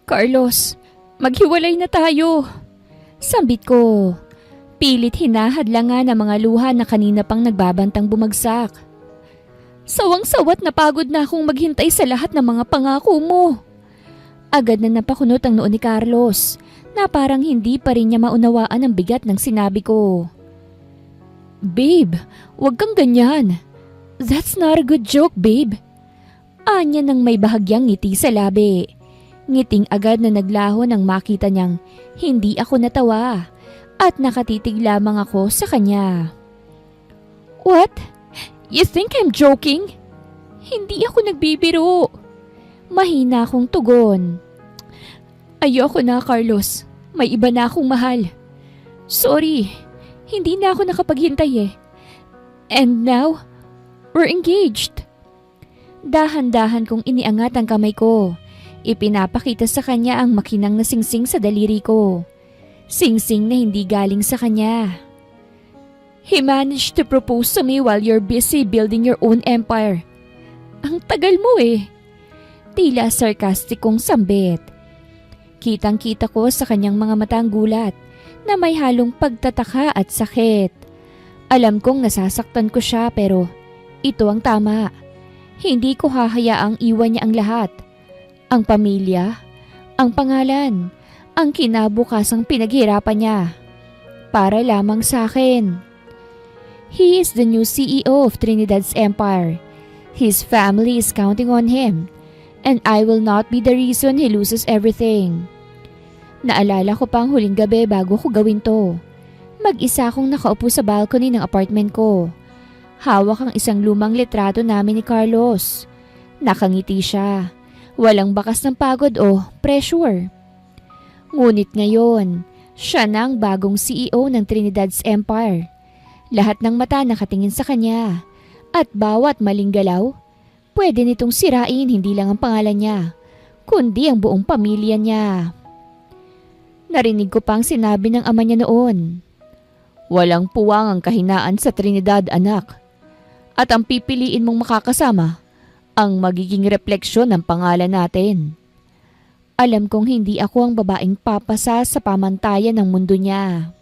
Carlos, maghiwalay na tayo. Sambit ko. Pilit hinahadlangan ang mga luha na kanina pang nagbabantang bumagsak. Sawang-sawat na pagod na akong maghintay sa lahat ng mga pangako mo. Agad na napakunot ang noo ni Carlos na parang hindi pa rin niya maunawaan ang bigat ng sinabi ko. Babe, wag kang ganyan. That's not a good joke, babe. Anya nang may bahagyang ngiti sa labi. Ngiting agad na naglaho nang makita niyang hindi ako natawa at nakatitig lamang ako sa kanya. What? You think I'm joking? Hindi ako nagbibiro. Mahina akong tugon. Ayoko na, Carlos. May iba na akong mahal. Sorry, hindi na ako nakapaghintay eh. And now, we're engaged. Dahan-dahan kong iniangat ang kamay ko. Ipinapakita sa kanya ang makinang na singsing sa daliri ko. Singsing na hindi galing sa kanya. He managed to propose to me while you're busy building your own empire. Ang tagal mo eh. Tila sarkastikong sambit. Kitang-kita ko sa kanyang mga matang gulat na may halong pagtataka at sakit. Alam kong nasasaktan ko siya pero ito ang tama. Hindi ko hahayaang iwan niya ang lahat. Ang pamilya, ang pangalan, ang kinabukasang pinaghirapan niya. Para lamang sa akin. He is the new CEO of Trinidad's Empire. His family is counting on him. And I will not be the reason he loses everything. Naalala ko pang huling gabi bago ko gawin to. Mag-isa akong nakaupo sa balcony ng apartment ko. Hawak ang isang lumang litrato namin ni Carlos. Nakangiti siya. Walang bakas ng pagod o pressure. Ngunit ngayon, siya na ang bagong CEO ng Trinidad's Empire. Lahat ng mata nakatingin sa kanya. At bawat maling galaw, pwede nitong sirain hindi lang ang pangalan niya, kundi ang buong pamilya niya. Narinig ko pang sinabi ng ama niya noon. Walang puwang ang kahinaan sa Trinidad, anak. At ang pipiliin mong makakasama, ang magiging refleksyon ng pangalan natin. Alam kong hindi ako ang babaeng papasa sa pamantayan ng mundo niya.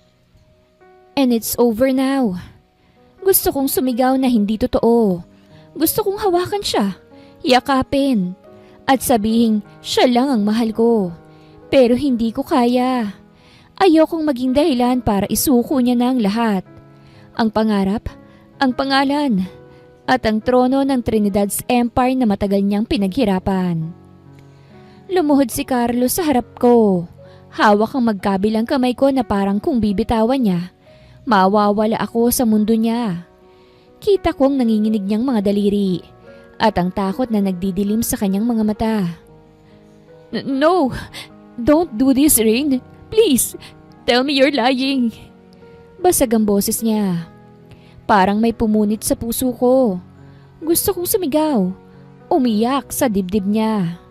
And it's over now. Gusto kong sumigaw na hindi totoo. Gusto kong hawakan siya, yakapin, at sabihing siya lang ang mahal ko. Pero hindi ko kaya. Ayokong maging dahilan para isuko niya na ang lahat. Ang pangarap, ang pangalan, at ang trono ng Trinidad's Empire na matagal niyang pinaghirapan. Lumuhod si Carlos sa harap ko. Hawak ang magkabilang kamay ko na parang kung bibitawan niya, mawawala ako sa mundo niya. Kita kong nanginginig niyang mga daliri at ang takot na nagdidilim sa kanyang mga mata. No! Don't do this, Rain! Please! Tell me you're lying! Basag ang boses niya. Parang may pumunit sa puso ko. Gusto kong sumigaw. Umiyak sa dibdib niya.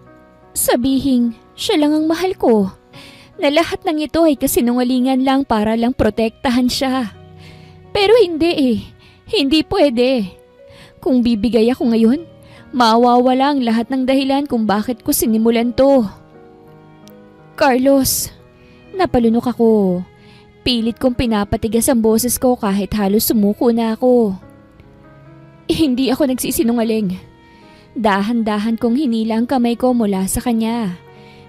Sabihing siya lang ang mahal ko. Na lahat ng ito ay kasinungalingan lang para lang protektahan siya. Pero hindi eh. Hindi pwede. Kung bibigay ako ngayon, mawawala ang lahat ng dahilan kung bakit ko sinimulan to. Carlos, napalunok ako. Pilit kong pinapatigas ang boses ko kahit halos sumuko na ako. Hindi ako nagsisinungaling. Dahan-dahan kong hinila ang kamay ko mula sa kanya.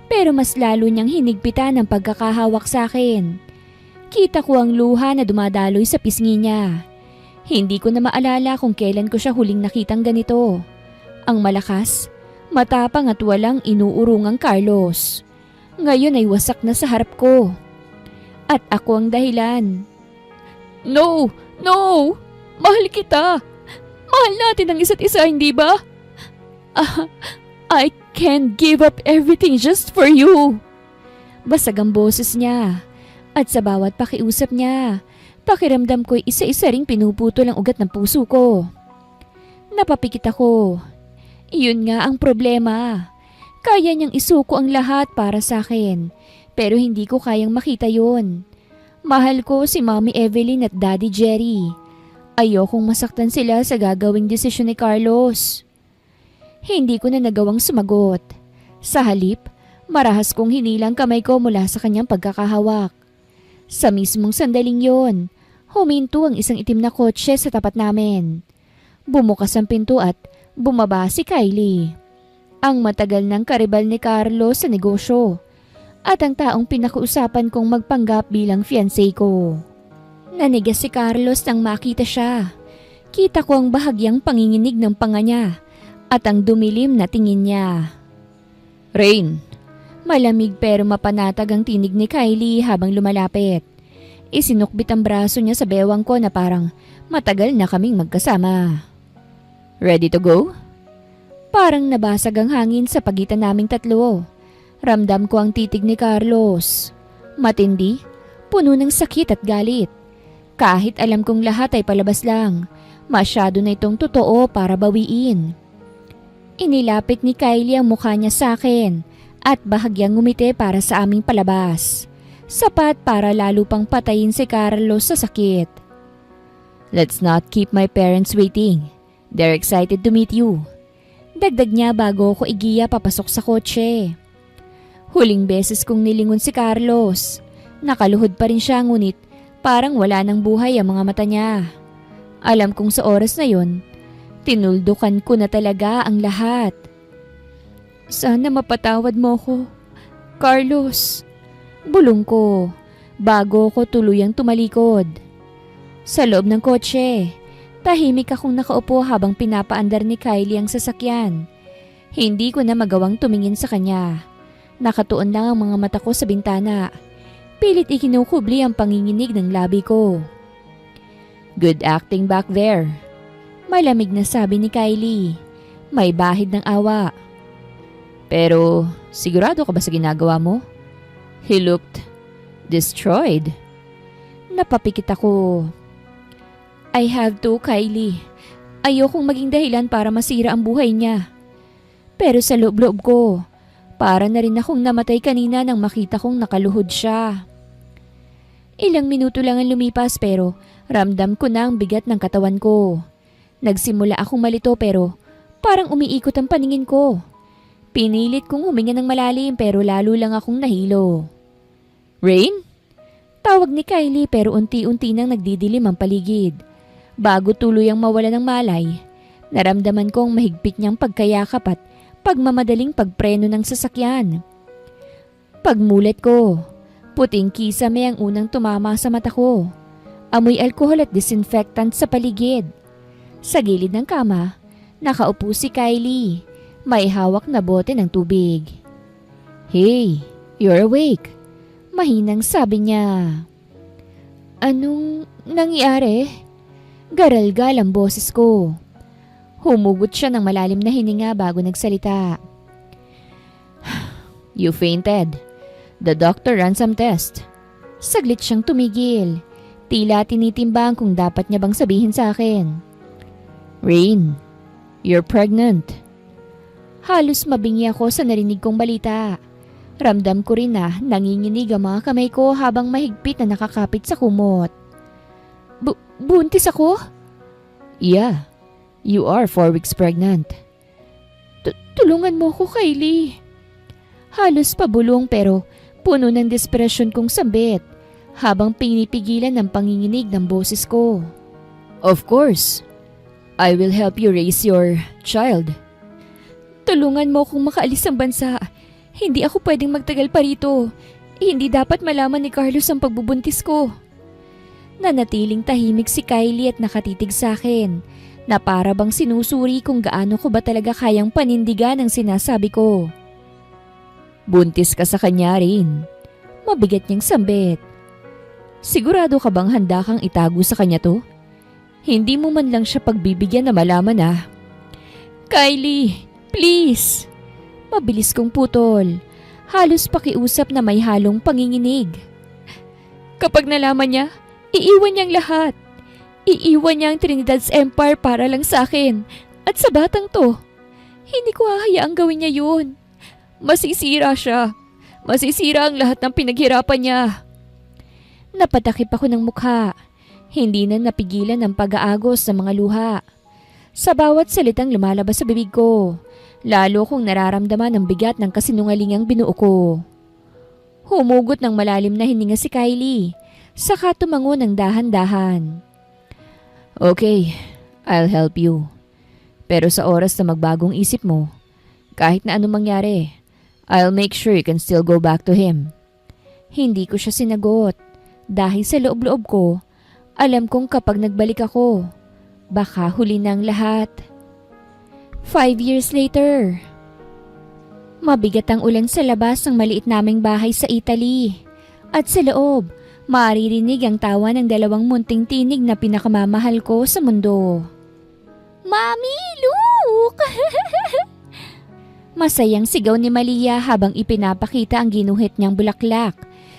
Pero mas lalo niyang hinigpitan ang pagkakahawak sa akin. Kita ko ang luha na dumadaloy sa pisngi niya. Hindi ko na maalala kung kailan ko siya huling nakitang ganito. Ang malakas, matapang at walang inuurungang Carlos. Ngayon ay wasak na sa harap ko. At ako ang dahilan. No! No! Mahal kita! Mahal natin ang isa't isa, hindi ba? I can't give up everything just for you. Basag ang boses niya. At sa bawat pakiusap niya, pakiramdam ko'y isa-isa ring pinuputol ang ugat ng puso ko. Napapikit ako. Iyon nga ang problema. Kaya niyang isuko ang lahat para sa akin. Pero hindi ko kayang makita yon. Mahal ko si Mommy Evelyn at Daddy Jerry. Ayokong masaktan sila sa gagawing desisyon ni Carlos. Hindi ko na nagawang sumagot. Sa halip, marahas kong hinilang kamay ko mula sa kanyang pagkakahawak. Sa mismong sandaling yon, huminto ang isang itim na kotse sa tapat namin. Bumukas ang pinto at bumaba si Kylie. Ang matagal ng karibal ni Carlos sa negosyo at ang taong pinakausapan kong magpanggap bilang fiancé ko. Nanigas si Carlos nang makita siya. Kita ko ang bahagyang panginginig ng panga niya at ang dumilim na tingin niya. Rain. Malamig pero mapanatag ang tinig ni Kylie habang lumalapit. Isinukbit ang braso niya sa bewang ko na parang matagal na kaming magkasama. Ready to go? Parang nabasag ang hangin sa pagitan naming tatlo. Ramdam ko ang titig ni Carlos. Matindi, puno ng sakit at galit. Kahit alam kong lahat ay palabas lang, masyado na itong totoo para bawiin. Inilapit ni Kylie ang mukha niya sa akin at bahagyang ngumiti para sa aming palabas. Sapat para lalo pang patayin si Carlos sa sakit. Let's not keep my parents waiting. They're excited to meet you. Dagdag niya bago ko igiya papasok sa kotse. Huling beses kong nilingon si Carlos. Nakaluhod pa rin siya ngunit parang wala ng buhay ang mga mata niya. Alam kong sa oras na yon, tinuldukan ko na talaga ang lahat. Sana mapatawad mo ko, Carlos. Bulong ko bago ko tuluyang tumalikod. Sa loob ng kotse, tahimik akong nakaupo habang pinapaandar ni Kylie ang sasakyan. Hindi ko na magawang tumingin sa kanya. Nakatuon lang ang mga mata ko sa bintana. Pilit ikinukubli ang panginginig ng labi ko. Good acting back there. Malamig na sabi ni Kylie. May bahid ng awa. Pero sigurado ka ba sa ginagawa mo? He looked destroyed. Napapikit ako. I have to, Kylie. Ayokong maging dahilan para masira ang buhay niya. Pero sa loob-loob ko, para na rin akong namatay kanina nang makita kong nakaluhod siya. Ilang minuto lang ang lumipas pero ramdam ko na ang bigat ng katawan ko. Nagsimula akong malito pero parang umiikot ang paningin ko. Pinilit kong huminga ng malalim pero lalo lang akong nahilo. Rain? Tawag ni Kylie pero unti-unti nang nagdidilim ang paligid. Bago tuluyang mawala ng malay, naramdaman ko ang mahigpit niyang pagkayakap at pagmamadaling pagpreno ng sasakyan. Pagmulat ko, puting kisame ang unang tumama sa mata ko. Amoy alkohol at disinfectant sa paligid. Sa gilid ng kama, nakaupo si Kylie. May hawak na bote ng tubig. Hey, you're awake. Mahinang sabi niya. Anong nangyari? Garalgal ang boses ko. Humugot siya ng malalim na hininga bago nagsalita. You fainted. The doctor ran some test. Saglit siyang tumigil. Tila tinitimbang kung dapat niya bang sabihin sa akin. Rain, you're pregnant. Halos mabingi ako sa narinig kong balita. Ramdam ko rin na nanginginig ang mga kamay ko habang mahigpit na nakakapit sa kumot. Buntis ako? Yeah, you are 4 weeks pregnant. Tulungan mo ko, Kylie. Halos pabulong pero puno ng desperasyon kong sambit habang pinipigilan ng panginginig ng boses ko. Of course. I will help you raise your child. Tulungan mo kung makaalis ang bansa. Hindi ako pwedeng magtagal pa rito. Hindi dapat malaman ni Carlos ang pagbubuntis ko. Nanatiling tahimik si Kylie at nakatitig sa akin na para bang sinusuri kung gaano ko ba talaga kayang panindigan ang sinasabi ko. Buntis ka sa kanya rin. Mabigat niyang sambit. Sigurado ka bang handa kang itago sa kanya to? Hindi mo man lang siya pagbibigyan na malaman ah. Kylie, please! Mabilis kong putol. Halos pakiusap na may halong panginginig. Kapag nalaman niya, iiwan niyang lahat. Iiwan niya ang Trinidad's Empire para lang sa akin. At sa batang to, hindi ko hahayaang gawin niya yun. Masisira siya. Masisira ang lahat ng pinaghirapan niya. Napatakip ako ng mukha. Hindi na napigilan ang pag-aagos sa mga luha. Sa bawat salitang lumalabas sa bibig ko, lalo kong nararamdaman ang bigat ng kasinungalingang binuo ko. Humugot ng malalim na hininga si Kylie, saka tumango ng dahan-dahan. Okay, I'll help you. Pero sa oras na magbagong isip mo, kahit na anong mangyari, I'll make sure you can still go back to him. Hindi ko siya sinagot dahil sa loob-loob ko, alam kong kapag nagbalik ako, baka huli ng lahat. 5 years later. Mabigat ang ulan sa labas ng maliit naming bahay sa Italy. At sa loob, maririnig ang tawa ng dalawang munting tinig na pinakamamahal ko sa mundo. Mami, look! Masayang sigaw ni Malia habang ipinapakita ang ginuhit niyang bulaklak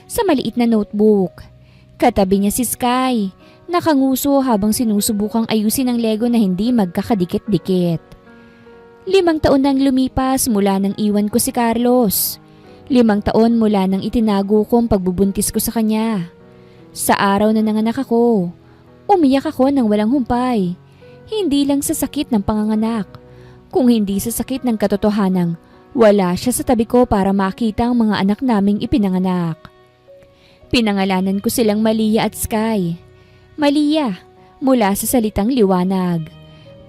sa maliit na notebook. Katabi niya si Sky, nakanguso habang sinusubukang ayusin ang Lego na hindi magkakadikit-dikit. 5 taon nang lumipas mula nang iwan ko si Carlos. 5 taon mula nang itinago ko ang pagbubuntis ko sa kanya. Sa araw na nanganak ako, umiyak ako ng walang humpay. Hindi lang sa sakit ng panganganak, kung hindi sa sakit ng katotohanang wala siya sa tabi ko para makita ang mga anak naming ipinanganak. Pinangalanan ko silang Malia at Sky. Malia, mula sa salitang liwanag,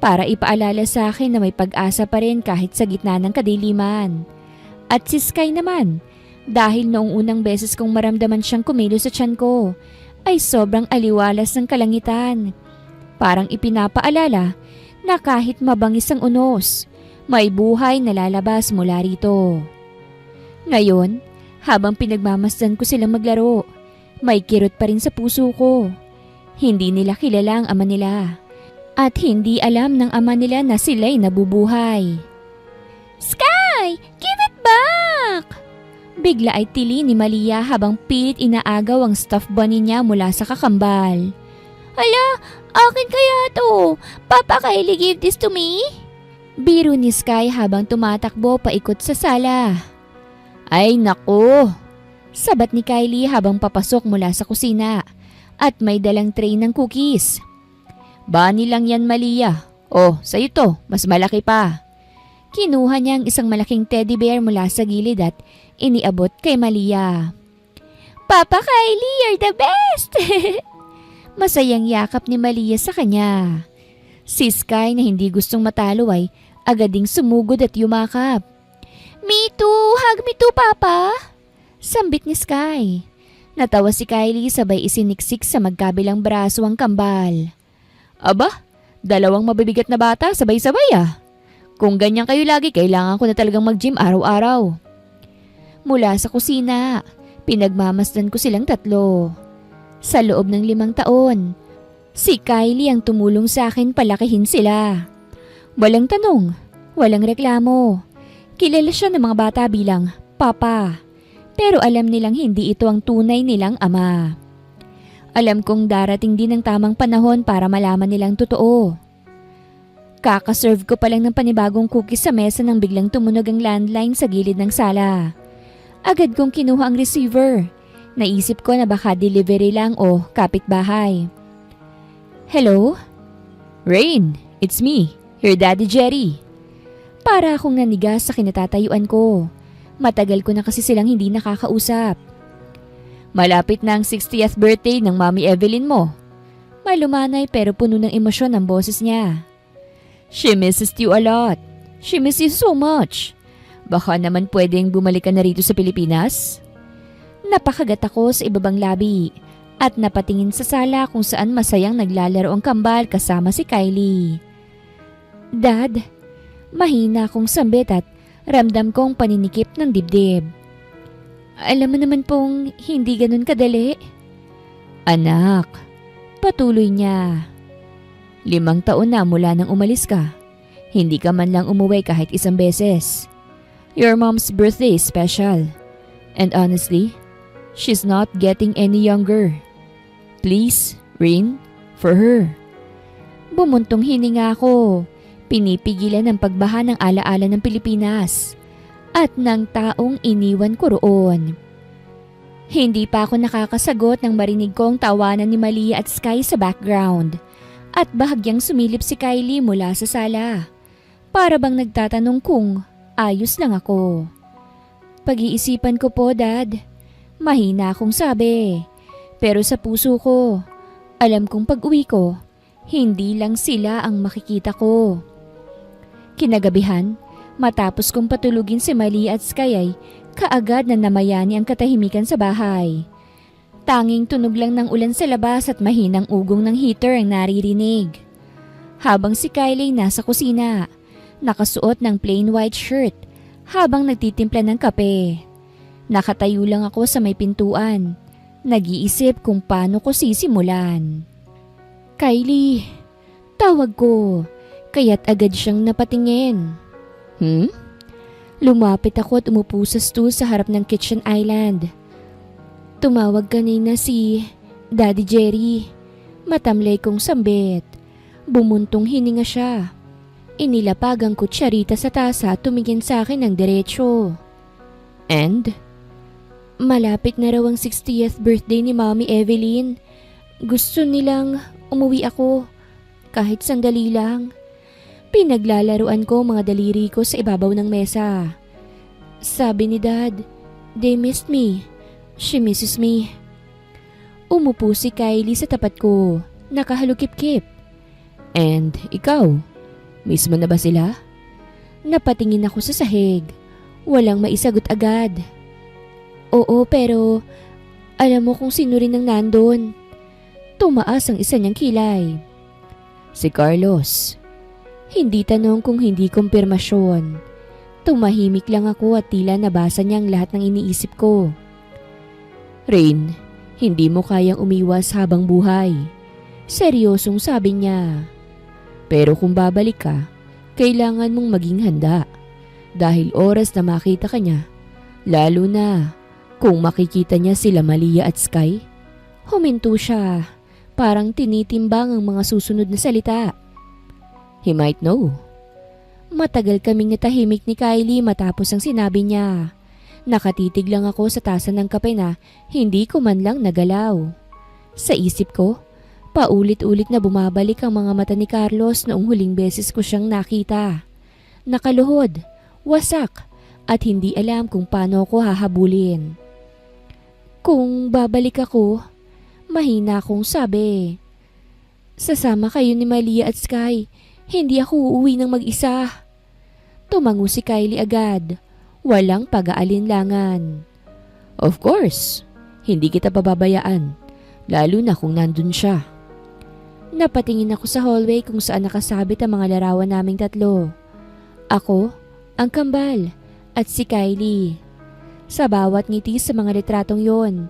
para ipaalala sa akin na may pag-asa pa rin kahit sa gitna ng kadiliman. At si Sky naman, dahil noong unang beses kong maramdaman siyang kumilos sa tiyan ko, ay sobrang aliwalas ng kalangitan. Parang ipinapaalala na kahit mabangis ang unos, may buhay na lalabas mula rito. Ngayon, habang pinagmamasdan ko silang maglaro, may kirot pa rin sa puso ko. Hindi nila kilala ang ama nila. At hindi alam ng ama nila na sila'y nabubuhay. Sky! Give it back! Bigla ay tili ni Malia habang pilit inaagaw ang stuffed bunny niya mula sa kakambal. Hala, akin kaya to. Papa, Kylie, give this to me? Biro ni Sky habang tumatakbo paikot sa sala. Ay naku! Sabat ni Kylie habang papasok mula sa kusina at may dalang tray ng cookies. Bani lang yan, Malia. Oh, sa'yo to, mas malaki pa. Kinuha niya ang isang malaking teddy bear mula sa gilid at iniabot kay Malia. Papa Kylie, you're the best! Masayang yakap ni Malia sa kanya. Si Sky na hindi gustong matalo ay agad ding sumugod at yumakap. Me too! Hug me too, Papa! Sambit ni Sky. Natawa si Kylie sabay isiniksik sa magkabilang braso ang kambal. Aba, 2 mabibigat na bata sabay-sabay ah. Kung ganyan kayo lagi, kailangan ko na talagang mag-gym araw-araw. Mula sa kusina, pinagmamasdan ko silang 3. Sa loob ng 5 taon, si Kylie ang tumulong sa akin palakihin sila. Walang tanong, walang reklamo. Kilala siya ng mga bata bilang Papa. Pero alam nilang hindi ito ang tunay nilang ama. Alam kong darating din ang tamang panahon para malaman nilang totoo. Kakaserve ko pa lang ng panibagong cookies sa mesa nang biglang tumunog ang landline sa gilid ng sala. Agad kong kinuha ang receiver. Naisip ko na baka delivery lang o kapitbahay. Hello? Rain, it's me, your Daddy Jerry. Para akong nanigas sa kinatatayuan ko. Matagal ko na kasi silang hindi nakakausap. Malapit na ang 60th birthday ng Mami Evelyn mo. Malumanay pero puno ng emosyon ang boses niya. She misses you a lot. She misses you so much. Baka naman pwedeng bumalik ka na rito sa Pilipinas? Napakagat ako sa ibabang labi at napatingin sa sala kung saan masayang naglalaro ang kambal kasama si Kylie. Dad, mahina akong sambit at ramdam kong paninikip ng dibdib. Alam mo naman pong hindi ganun kadali. Anak, patuloy niya. 5 taon na mula nang umalis ka. Hindi ka man lang umuwi kahit isang beses. Your mom's birthday is special. And honestly, she's not getting any younger. Please, Rain, for her. Bumuntong hininga ako. Pinipigilan ang pagbaha ng alaala ng Pilipinas at ng taong iniwan ko roon. Hindi pa ako nakakasagot nang marinig ko ang tawanan ni Malia at Sky sa background. At bahagyang sumilip si Kylie mula sa sala. Para bang nagtatanong kung ayos lang ako. Pag-iisipan ko po, Dad. Mahina akong sabi. Pero sa puso ko, alam kong pag-uwi ko, hindi lang sila ang makikita ko. Kinagabihan, matapos kong patulugin si Malia at Sky ay kaagad na namayani ang katahimikan sa bahay. Tanging tunog lang ng ulan sa labas at mahinang ugong ng heater ang naririnig. Habang si Kylie nasa kusina, nakasuot ng plain white shirt habang nagtitimpla ng kape. Nakatayo lang ako sa may pintuan, nag-iisip kung paano ko sisimulan. Kylie, tawag ko, kaya't agad siyang napatingin. Lumapit ako at umupo sa stool sa harap ng kitchen island. Tumawag kanina si Daddy Jerry. Matamlay kong sambit. Bumuntong hininga siya. Inilapag ang kutsarita sa tasa at tumingin sa akin ng diretsyo. And? Malapit na raw ang 60th birthday ni Mommy Evelyn. Gusto nilang umuwi ako. Kahit sandali lang. Pinaglalaruan ko mga daliri ko sa ibabaw ng mesa. Sabi ni Dad, they missed me. She misses me. Umupo si Kylie sa tapat ko, nakahalukip-kip. And ikaw, miss mo na ba sila? Napatingin ako sa sahig. Walang maisagot agad. Oo, pero alam mo kung sino rin ang nandun. Tumaas ang isa niyang kilay. Si Carlos. Hindi tanong kung hindi kumpirmasyon. Tumahimik lang ako at tila nabasa niya ang lahat ng iniisip ko. Rain, hindi mo kayang umiwas habang buhay. Seryosong sabi niya. Pero kung babalik ka, kailangan mong maging handa. Dahil oras na makita ka niya, lalo na kung makikita niya sila Malia at Sky. Huminto siya, parang tinitimbang ang mga susunod na salita. He might know. Matagal kaming natahimik ni Kylie matapos ang sinabi niya. Nakatitig lang ako sa tasa ng kape na hindi ko man lang nagalaw. Sa isip ko, paulit-ulit na bumabalik ang mga mata ni Carlos noong huling beses ko siyang nakita. Nakaluhod, wasak, at hindi alam kung paano ako hahabulin. Kung babalik ako, mahina akong sabi. Sasama kayo ni Malia at Sky, hindi ako uuwi ng mag-isa. Tumango si Kylie agad. Walang pag-aalinlangan. Of course, hindi kita pababayaan, lalo na kung nandun siya. Napatingin ako sa hallway kung saan nakasabit ang mga larawan naming tatlo. Ako, ang kambal, at si Kylie. Sa bawat ngiti sa mga litratong yon,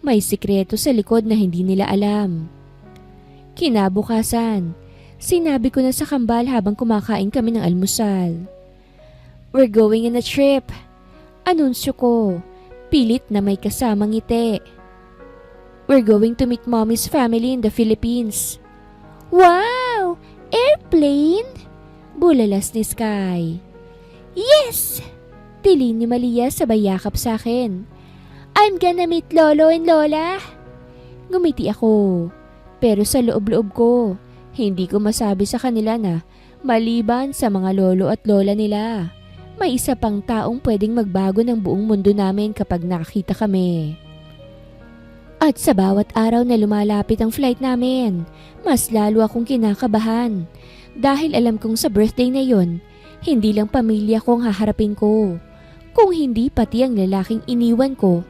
may sikreto sa likod na hindi nila alam. Kinabukasan, sinabi ko na sa kambal habang kumakain kami ng almusal. We're going on a trip. Anunsyo ko, pilit na may kasamang ngiti. We're going to meet Mommy's family in the Philippines. Wow! Airplane? Bulalas ni Sky. Yes! Tili ni Malia sabay yakap sa akin. I'm gonna meet Lolo and Lola. Ngumiti ako. Pero sa loob-loob ko, hindi ko masabi sa kanila na maliban sa mga lolo at lola nila, may isa pang taong pwedeng magbago ng buong mundo namin kapag nakakita kami. At sa bawat araw na lumalapit ang flight namin, mas lalo akong kinakabahan. Dahil alam kong sa birthday na yon, hindi lang pamilya ko ang haharapin ko. Kung hindi pati ang lalaking iniwan ko,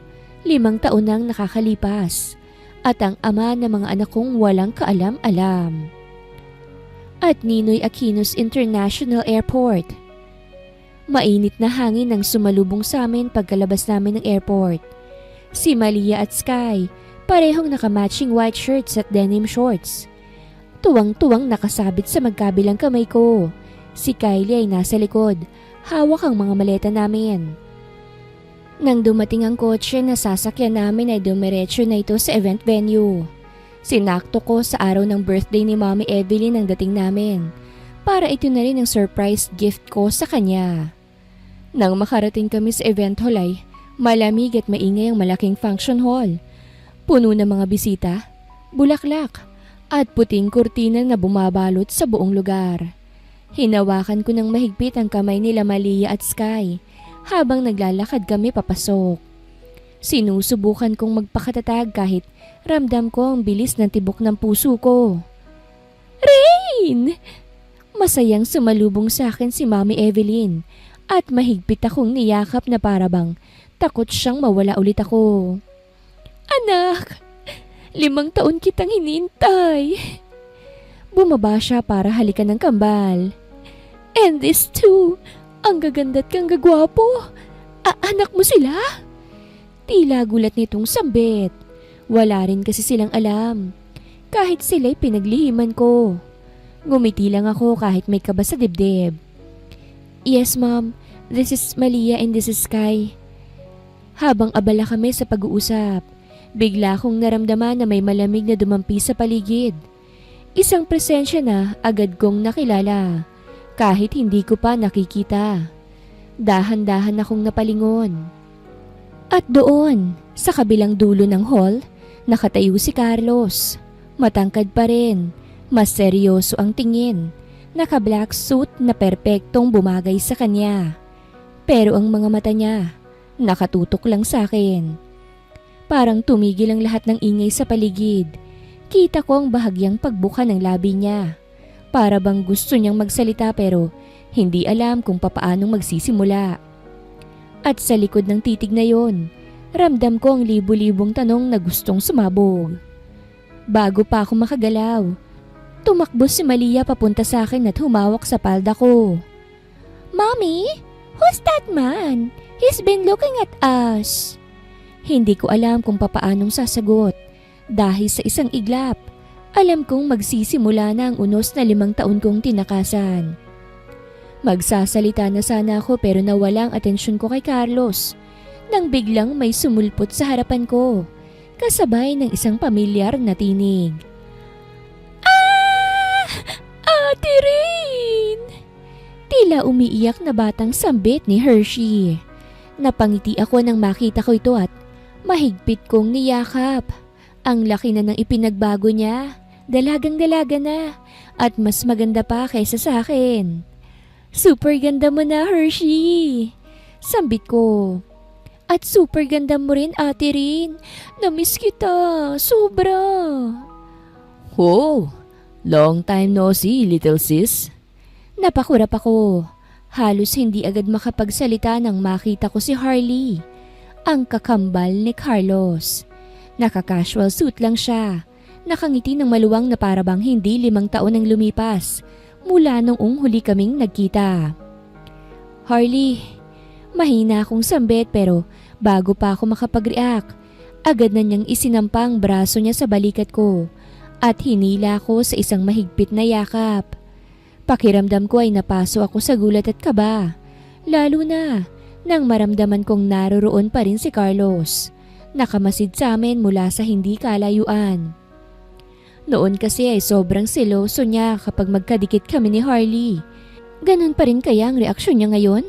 5 taon nang nakakalipas. At ang ama ng mga anak kong walang kaalam-alam. At Ninoy Aquinos International Airport. Mainit na hangin ang sumalubong sa amin pagkalabas namin ng airport. Si Malia at Sky, parehong nakamatching white shirts at denim shorts. Tuwang-tuwang nakasabit sa magkabilang kamay ko. Si Kylie ay nasa likod, hawak ang mga maleta namin. Nang dumating ang kotse na sasakyan namin ay dumiretso na ito sa event venue. Sinakto ko sa araw ng birthday ni Mommy Evelyn ang dating namin, para ito na rin ang surprise gift ko sa kanya. Nang makarating kami sa event hall ay malamig at maingay ang malaking function hall. Puno ng mga bisita, bulaklak, at puting kurtina na bumabalot sa buong lugar. Hinawakan ko ng mahigpit ang kamay nila Malia at Sky habang naglalakad kami papasok. Sinusubukan kong magpakatatag kahit ramdam ko ang bilis ng tibok ng puso ko. Rain! Masayang sumalubong sa akin si Mami Evelyn at mahigpit akong niyakap na parabang takot siyang mawala ulit ako. Anak, 5 taon kitang hinintay. Bumaba siya para halikan ng kambal. And this too, ang gaganda't kang gagwapo. Anak mo sila? Tila gulat nitong sambit. Wala rin kasi silang alam. Kahit sila'y pinaglihiman ko. Ngumiti lang ako kahit may kaba sa dibdib. Yes, Mom. This is Malia and this is Sky. Habang abala kami sa pag-uusap, bigla kong naramdaman na may malamig na dumampi sa paligid. Isang presensya na agad kong nakilala, kahit hindi ko pa nakikita. Dahan-dahan akong napalingon. At doon, sa kabilang dulo ng hall, nakatayo si Carlos. Matangkad pa rin. Mas seryoso ang tingin, naka-black suit na perpektong bumagay sa kanya. Pero ang mga mata niya, nakatutok lang sa akin. Parang tumigil ang lahat ng ingay sa paligid. Kita ko ang bahagyang pagbuka ng labi niya. Para bang gusto niyang magsalita pero hindi alam kung papaanong magsisimula. At sa likod ng titig na yon, ramdam ko ang libu-libong tanong na gustong sumabog. Bago pa ako makagalaw, tumakbo si Malia papunta sa akin at humawak sa palda ko. Mommy, who's that man? He's been looking at us. Hindi ko alam kung papaanong sasagot. Dahil sa isang iglap, alam kong magsisimula na ang unos na 5 taon kong tinakasan. Magsasalita na sana ako pero nawala ang atensyon ko kay Carlos nang biglang may sumulpot sa harapan ko, kasabay ng isang pamilyar na tinig. Ate Rain! Tila umiiyak na batang sambit ni Hershey. Napangiti ako nang makita ko ito at mahigpit kong niyakap. Ang laki na ng ipinagbago niya. Dalagang-dalaga na at mas maganda pa kaysa sa akin. Super ganda mo na, Hershey. Sambit ko. At super ganda mo rin, Ate Rain. Namiss kita. Sobra. Oh, long time no see, little sis. Napakurap ako. Halos hindi agad makapagsalita nang makita ko si Harley, ang kakambal ni Carlos. Naka-casual suit lang siya. Nakangiti ng maluwang na parabang hindi 5 taon ang lumipas mula noong huli kaming nagkita. Harley, mahina akong sambit pero bago pa ako makapag-react, agad na niyang isinampang braso niya sa balikat ko at hinila ko sa isang mahigpit na yakap. Pakiramdam ko ay napaso ako sa gulat at kaba, lalo na nang maramdaman kong naroroon pa rin si Carlos, nakamasid sa amin mula sa hindi kalayuan. Noon kasi ay sobrang seloso niya kapag magkadikit kami ni Harley. Ganun pa rin kaya ang reaksyon niya ngayon?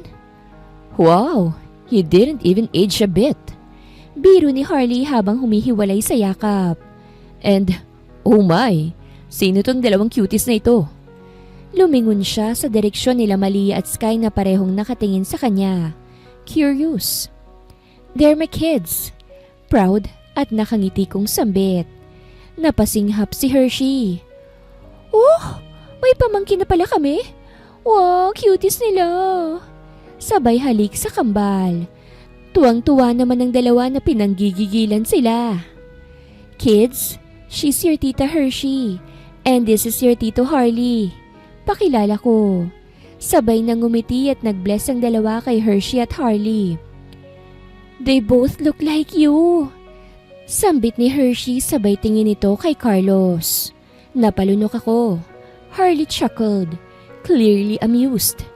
Wow, you didn't even age a bit. Biro ni Harley habang humihiwalay sa yakap. And, oh my, sino tong 2 cuties na ito? Lumingon siya sa direksyon nila Malia at Sky na parehong nakatingin sa kanya. Curious. They're my kids. Proud at nakangiti kong sambit. Napasinghap si Hershey. Oh, may pamangkin na pala kami. Wow, cuties nila. Sabay halik sa kambal. Tuwang-tuwa naman ang dalawa na pinanggigigilan sila. Kids, she's your Tita Hershey. And this is your Tito Harley. Pakilala ko. Sabay nang ngumiti at nag-bless ang dalawa kay Hershey at Harley. They both look like you. Sambit ni Hershey sabay tingin nito kay Carlos. Napalunok ako. Harley chuckled, clearly amused.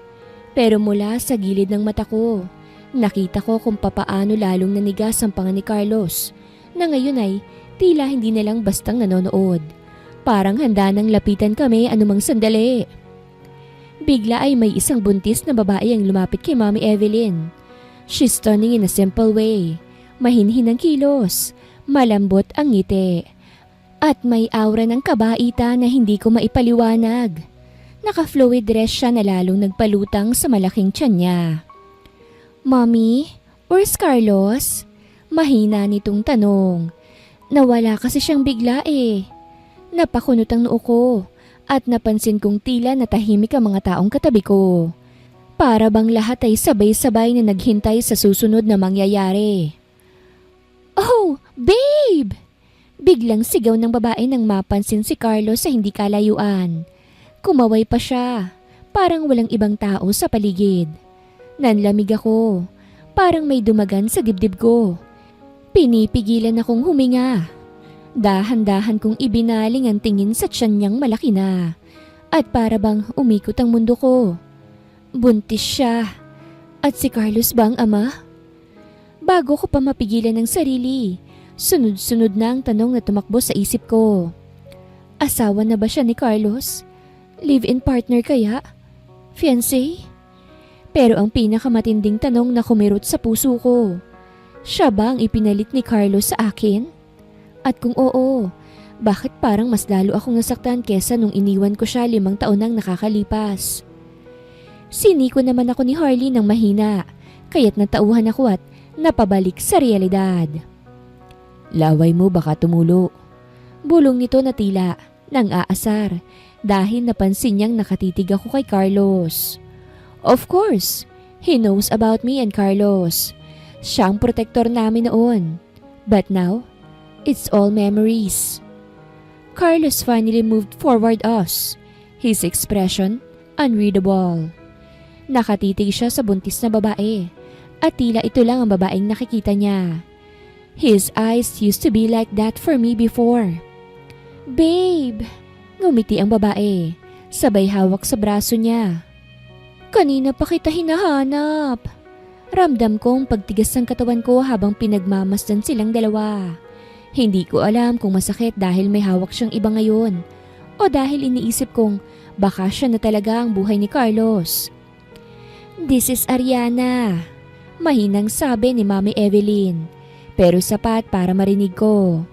Pero mula sa gilid ng mata ko, nakita ko kung papaano lalong nanigas ang panga ni Carlos, na ngayon ay tila hindi na lang bastang nanonood. Parang handa nang lapitan kami anumang sandali. Bigla ay may isang buntis na babae ang lumapit kay Mami Evelyn. She's stunning in a simple way. Mahinhin ang kilos, malambot ang ngiti, At may aura ng kabaitan na hindi ko maipaliwanag. Naka-fluid dress siya na lalong nagpalutang sa malaking tiyan niya. Mommy, where's Carlos? Mahina nitong tanong. Nawala kasi siyang bigla eh. Napakunot ang noo ko at napansin kong tila natahimik ang mga taong katabi ko. Para bang lahat ay sabay-sabay na naghintay sa susunod na mangyayari. Oh, babe! Biglang sigaw ng babae nang mapansin si Carlos sa hindi kalayuan. Kumaway pa siya, parang walang ibang tao sa paligid. Nanlamig ako, parang may dumagan sa dibdib ko. Pinipigilan akong huminga. Dahan-dahan kong ibinaling ang tingin sa tiyan niyang malaki na. At para bang umikot ang mundo ko. Buntis siya. At si Carlos ba ang ama? Bago ko pa mapigilan ng sarili, sunod-sunod na ang tanong na tumakbo sa isip ko. Asawa na ba siya ni Carlos? Live-in partner kaya? Fiancé? Pero ang pinakamatinding tanong na kumirot sa puso ko, siya ba ang ipinalit ni Carlos sa akin? At kung oo, bakit parang mas lalo akong nasaktan kesa nung iniwan ko siya 5 taon nang nakakalipas? Siniko naman ako ni Harley ng mahina, kaya't natauhan ako at napabalik sa realidad. Laway mo baka tumulo. Bulong nito na tila nang aasar dahil napansin niyang nakatitig ako kay Carlos. Of course, he knows about me and Carlos. Siyang protektor namin noon. But now, it's all memories. Carlos finally moved forward us. His expression, unreadable. Nakatitig siya sa buntis na babae at tila ito lang ang babaeng nakikita niya. His eyes used to be like that for me before. Babe! Ngumiti ang babae, sabay hawak sa braso niya. Kanina pa kita hinahanap. Ramdam kong pagtigas ng katawan ko habang pinagmamasdan silang dalawa. Hindi ko alam kung masakit dahil may hawak siyang iba ngayon o dahil iniisip kong baka siya na talaga ang buhay ni Carlos. This is Ariana, mahinang sabi ni Mami Evelyn, pero sapat para marinig ko.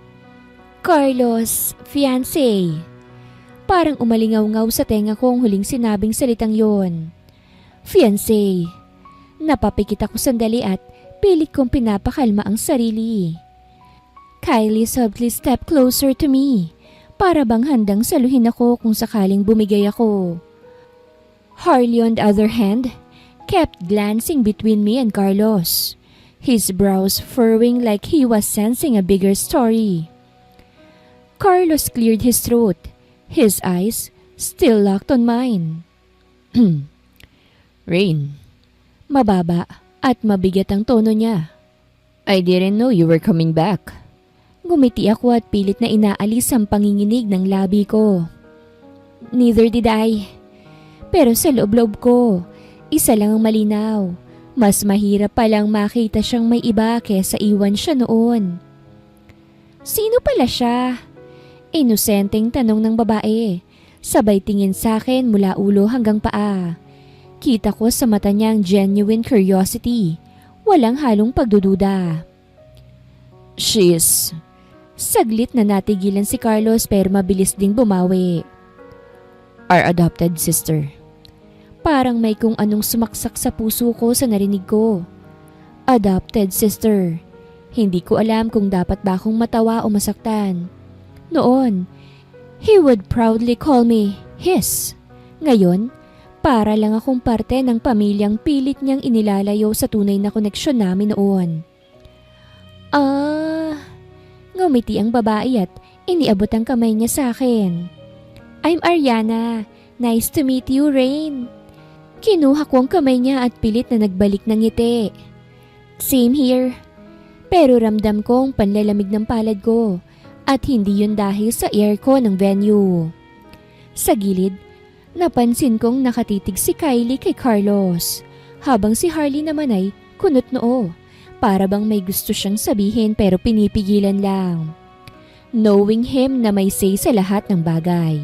Carlos, fiancé. Parang umalingaw-ngaw sa tenga ko ang huling sinabing salitang yon. Fiancé. Napapikit ako sandali at pilit kong pinapakalma ang sarili. Kylie softly stepped closer to me, para bang handang saluhin ako kung sakaling bumigay ako. Harley on the other hand, kept glancing between me and Carlos, his brows furrowing like he was sensing a bigger story. Carlos cleared his throat, his eyes still locked on mine. Rain. Mababa at mabigat ang tono niya. I didn't know you were coming back. Gumiti ako at pilit na inaalis ang panginginig ng labi ko. Neither did I. Pero sa loob-loob ko, isa lang ang malinaw. Mas mahirap palang makita siyang may iba kesa iwan siya noon. Sino pala siya? Inosenteng tanong ng babae. Sabay tingin sa akin mula ulo hanggang paa. Kita ko sa mata niyang genuine curiosity. Walang halong pagdududa. She's... Saglit na natigilan si Carlos pero mabilis ding bumawi. Our adopted sister. Parang may kung anong sumaksak sa puso ko sa narinig ko. Adopted sister. Hindi ko alam kung dapat ba akong matawa o masaktan. Noon, he would proudly call me his. Ngayon, para lang akong parte ng pamilyang pilit niyang inilalayo sa tunay na koneksyon namin noon. Ngumiti ang babae at iniabot ang kamay niya sa akin. I'm Ariana. Nice to meet you, Rain. Kinuha ko ang kamay niya at pilit na nagbalik ng ngiti. Same here. Pero ramdam kong panlalamig ng palad ko at hindi yun dahil sa aircon ng venue. Sa gilid, napansin kong nakatitig si Kylie kay Carlos habang si Harley naman ay kunot noo. Para bang may gusto siyang sabihin pero pinipigilan lang. Knowing him na may say sa lahat ng bagay.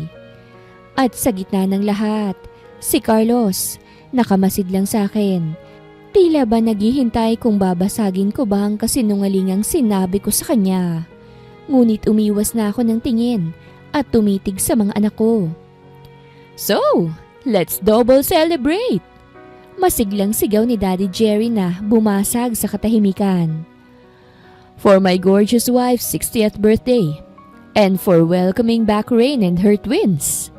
At sa gitna ng lahat, si Carlos, nakamasid lang sa akin. Tila ba naghihintay kung babasagin ko ba ang kasinungalingang sinabi ko sa kanya. Ngunit umiwas na ako ng tingin at tumitig sa mga anak ko. So, let's double celebrate! Masiglang sigaw ni Daddy Jerry na bumasag sa katahimikan. For my gorgeous wife's 60th birthday and for welcoming back Rain and her twins.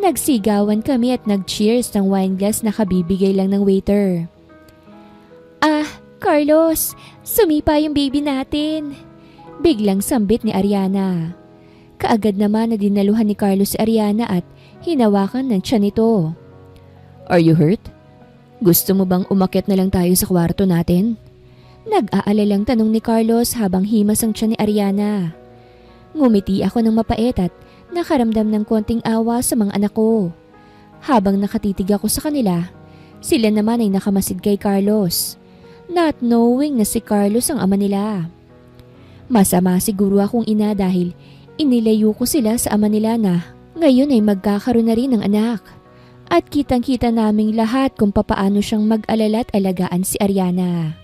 Nagsigawan kami at nag-cheers ng wine glass na kabibigay lang ng waiter. Ah, Carlos, sumipa yung baby natin. Biglang sambit ni Ariana. Kaagad naman na dinaluhan ni Carlos si Ariana at hinawakan ng tiyan nito. Are you hurt? Gusto mo bang umakyat na lang tayo sa kwarto natin? Nag-aalalang tanong ni Carlos habang himas ang tiyan ni Ariana. Ngumiti ako ng mapait at nakaramdam ng konting awa sa mga anak ko. Habang nakatitig ako sa kanila, sila naman ay nakamasid kay Carlos, not knowing na si Carlos ang ama nila. Masama siguro akong ina dahil inilayo ko sila sa ama nila na ngayon ay magkakaroon na rin ng anak. At kitang-kita naming lahat kung papaano siyang mag-alala at alagaan si Ariana.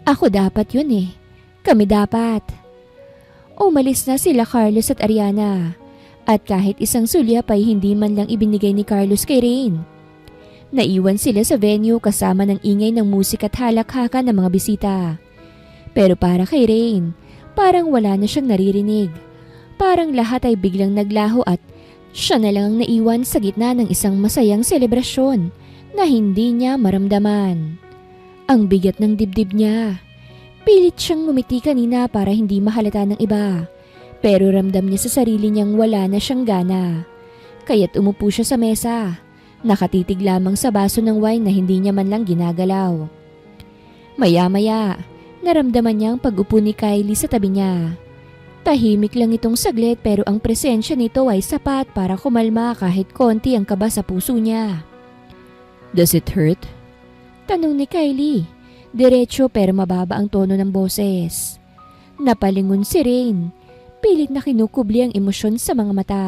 Ako dapat yun eh. Kami dapat. Umalis na sila Carlos at Ariana. At kahit isang sulyap ay hindi man lang ibinigay ni Carlos kay Rain. Naiwan sila sa venue kasama ng ingay ng musika at halakhakan ng mga bisita. Pero para kay Rain, parang wala na siyang naririnig. Parang lahat ay biglang naglaho at siya na lang ang naiwan sa gitna ng isang masayang selebrasyon na hindi niya maramdaman. Ang bigat ng dibdib niya. Pilit siyang ngumiti kanina para hindi mahalata ng iba. Pero ramdam niya sa sarili niyang wala na siyang gana. Kaya't umupo siya sa mesa. Nakatitig lamang sa baso ng wine na hindi niya man lang ginagalaw. Maya-maya, naramdaman niya ang pag-upo ni Kylie sa tabi niya. Tahimik lang itong saglit pero ang presensya nito ay sapat para kumalma kahit konti ang kaba sa puso niya. Does it hurt? Tanong ni Kylie. Diretso pero mababa ang tono ng boses. Napalingon si Rain. Pilit na kinukubli ang emosyon sa mga mata.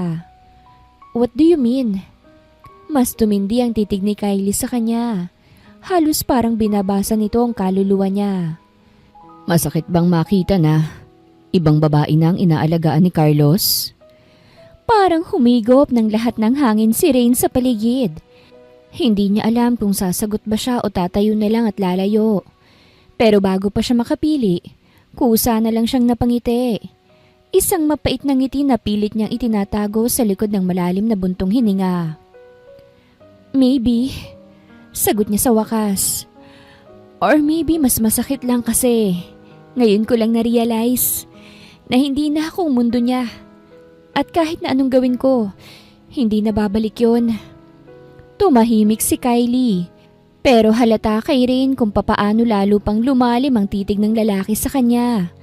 What do you mean? Mas tumindi ang titig ni Kylie sa kanya. Halos parang binabasa nito ang kaluluwa niya. Masakit bang makita na ibang babae na ang inaalagaan ni Carlos? Parang humigop ng lahat ng hangin si Rain sa paligid. Hindi niya alam kung sasagot ba siya o tatayo na lang at lalayo. Pero bago pa siya makapili, kusa na lang siyang napangiti. Isang mapait na ngiti na pilit niyang itinatago sa likod ng malalim na buntong hininga. Maybe, sagot niya sa wakas. Or maybe mas masakit lang kasi ngayon ko lang na-realize na hindi na akong mundo niya. At kahit na anong gawin ko, hindi na babalik yun. Tumahimik si Kylie. Pero halata kay Rain kung papaano lalo pang lumalim ang titig ng lalaki sa kanya.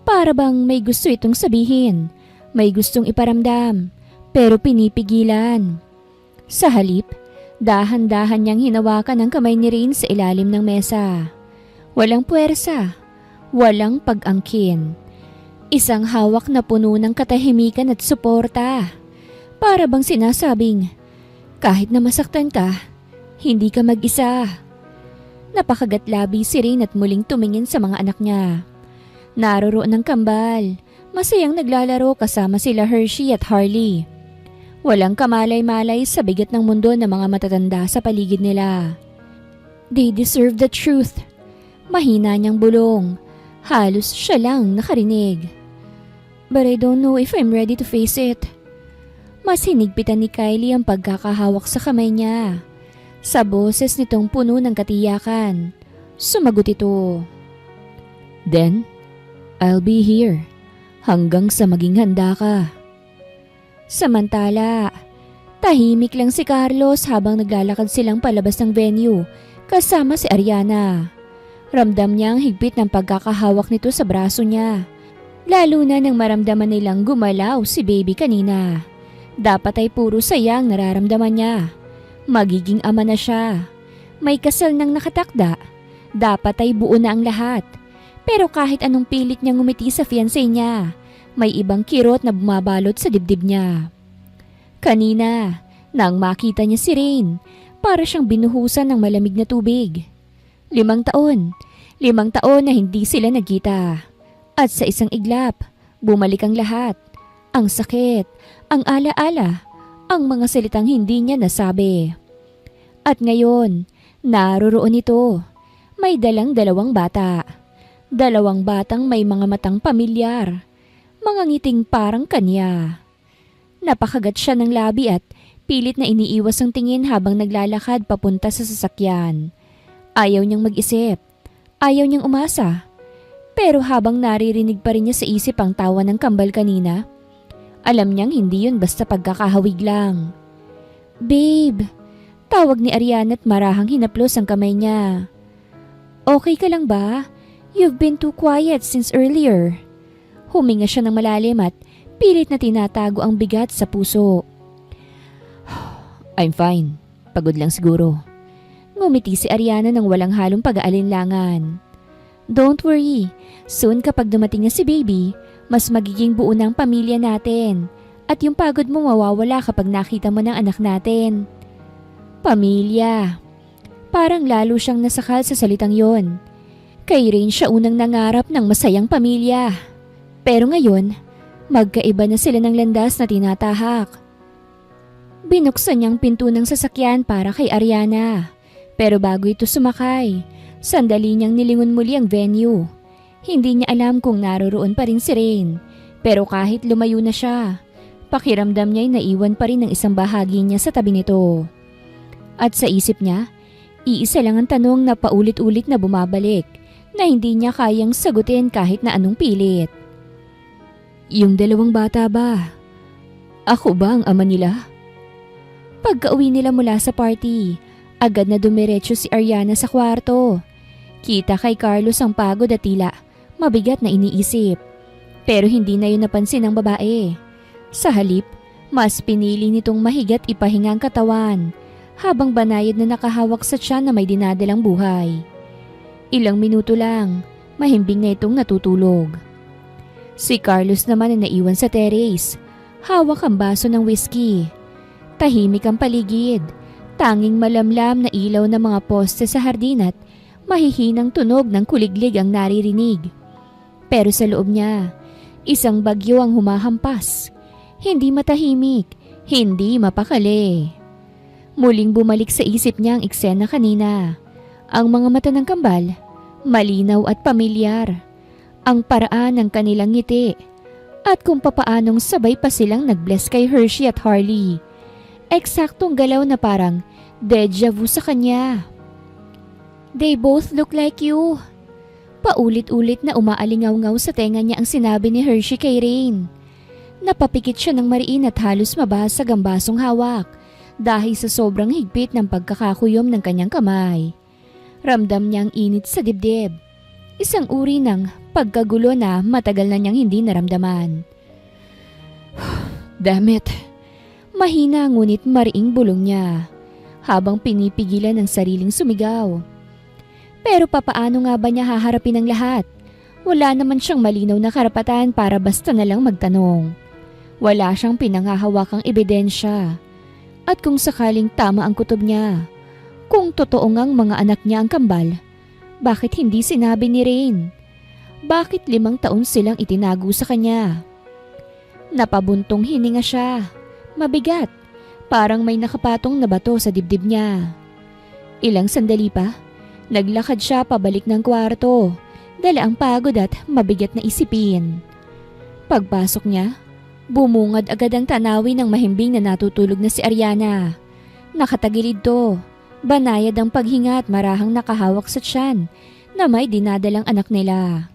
Para bang may gusto itong sabihin, may gustong iparamdam, pero pinipigilan. Sa halip, dahan-dahan niyang hinawakan ang kamay ni Rain sa ilalim ng mesa. Walang puwersa, walang pag-angkin. Isang hawak na puno ng katahimikan at suporta. Para bang sinasabing, kahit na masaktan ka, hindi ka mag-isa. Napakagatlabi si Rain at muling tumingin sa mga anak niya. Naroroon ang kambal, masayang naglalaro kasama sila Hershey at Harley. Walang kamalay-malay sa bigat ng mundo ng mga matatanda sa paligid nila. They deserve the truth. Mahina niyang bulong. Halos siya lang nakarinig. But I don't know if I'm ready to face it. Mas hinigpitan ni Kylie ang pagkakahawak sa kamay niya. Sa boses nitong puno ng katiyakan, sumagot ito. Then, I'll be here hanggang sa maging handa ka. Samantala, tahimik lang si Carlos habang naglalakad silang palabas ng venue kasama si Ariana. Ramdam niya ang higpit ng pagkakahawak nito sa braso niya. Lalo na nang maramdaman nilang gumalaw si baby kanina. Dapat ay puro saya ang nararamdaman niya. Magiging ama na siya. May kasal nang nakatakda. Dapat ay buo na ang lahat. Pero kahit anong pilit niyang ngumiti sa fiancé niya, may ibang kirot na bumabalot sa dibdib niya. Kanina, nang makita niya si Rain, para siyang binuhusan ng malamig na tubig. 5 taon na hindi sila nagkita. At sa isang iglap, Bumalik ang lahat. Ang sakit, ang alaala, ang mga salitang hindi niya nasabi. At ngayon, naroroon ito. May dalang dalawang bata. Dalawang batang may mga matang pamilyar. Mga ngiting parang kanya. Napakagat siya ng labi at pilit na iniiwas ang tingin habang naglalakad papunta sa sasakyan. Ayaw niyang mag-isip. Ayaw niyang umasa. Pero habang naririnig pa rin niya sa isip ang tawa ng kambal kanina, alam niyang hindi yun basta pagkakahawig lang. "Babe," tawag ni Ariana at marahang hinaplos ang kamay niya. "Okay ka lang ba? You've been too quiet since earlier." Huminga siya ng malalim at pilit na tinatago ang bigat sa puso. I'm fine. Pagod lang siguro. Ngumiti si Ariana ng walang halong pag-aalinlangan. "Don't worry. Soon kapag dumating na si baby, mas magiging buo na ang pamilya natin. At yung pagod mo mawawala kapag nakita mo ng anak natin." Pamilya. Parang lalo siyang nasakal sa salitang yon. Kay Rain siya unang nangarap ng masayang pamilya. Pero ngayon, magkaiba na sila ng landas na tinatahak. Binuksan niyang pinto ng sasakyan para kay Ariana. Pero bago ito sumakay, sandali niyang nilingon muli ang venue. Hindi niya alam kung naroroon pa rin si Rain. Pero kahit lumayo na siya, pakiramdam niya'y naiwan pa rin ang isang bahagi niya sa tabi nito. At sa isip niya, iisa lang ang tanong na paulit-ulit na bumabalik na hindi niya kayang sagutin kahit na anong pilit. Yung dalawang bata ba? Ako ba ang ama nila? Pagka-uwi nila mula sa party, agad na dumiretso si Ariana sa kwarto. Kita kay Carlos ang pagod at tila mabigat na iniisip. Pero hindi na yun napansin ng babae. Sa halip, mas pinili nitong mahigat ipahinga ang katawan habang banayad na nakahawak sa tiyan na may dinadalang buhay. Ilang minuto lang, mahimbing na itong natutulog. Si Carlos naman na naiwan sa terrace, hawak ang baso ng whiskey. Tahimik ang paligid, tanging malamlam na ilaw ng mga poste sa hardin at mahihinang tunog ng kuliglig ang naririnig. Pero sa loob niya, isang bagyo ang humahampas. Hindi matahimik, hindi mapakali. Muling bumalik sa isip niya ang eksena kanina. Ang mga mata ng kambal, malinaw at pamilyar. Ang paraan ng kanilang ngiti at kung papaanong sabay pa silang nag-bless kay Hershey at Harley. Eksaktong galaw na parang deja vu sa kanya. "They both look like you." Paulit-ulit na umaalingaw-ngaw sa tenga niya ang sinabi ni Hershey kay Rain. Napapikit siya ng mariin at halos mabasag ang basong hawak dahil sa sobrang higpit ng pagkakakuyom ng kanyang kamay. Ramdam niya ang init sa dibdib. Isang uri ng pagkagulo na matagal na niyang hindi naramdaman. Damn it! Mahina ngunit mariing bulong niya habang pinipigilan ang sariling sumigaw. Pero papaano nga ba niya haharapin ang lahat? Wala naman siyang malinaw na karapatan para basta na lang magtanong. Wala siyang pinanghahawakang ebidensya. At kung sakaling tama ang kutob niya, kung totoo ngang mga anak niya ang kambal, bakit hindi sinabi ni Rain? Bakit 5 taon silang itinago sa kanya? Napabuntong hininga siya. Mabigat. Parang may nakapatong na bato sa dibdib niya. Ilang sandali pa, naglakad siya pabalik ng kwarto. Dala ang pagod at mabigat na isipin. Pagpasok niya, bumungad agad ang tanawin ng mahimbing na natutulog na si Ariana. Nakatagilid to. Banayad ang paghinga at marahang nakahawak sa tiyan na may dinadalang anak nila.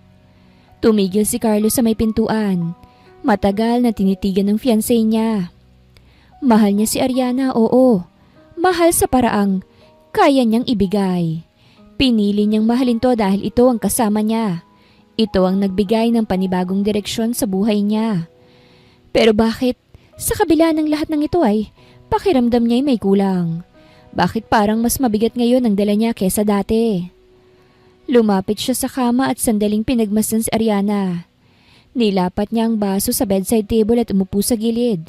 Tumigil si Carlos sa may pintuan. Matagal na tinitigan ng fiancé niya. Mahal niya si Ariana, oo. Mahal sa paraang kaya niyang ibigay. Pinili niyang mahalin to dahil ito ang kasama niya. Ito ang nagbigay ng panibagong direksyon sa buhay niya. Pero bakit, sa kabila ng lahat ng ito ay, pakiramdam niya'y may kulang. Bakit parang mas mabigat ngayon ang dala niya kesa dati? Lumapit siya sa kama at sandaling pinagmasdan si Ariana. Nilapat niya ang baso sa bedside table at umupo sa gilid.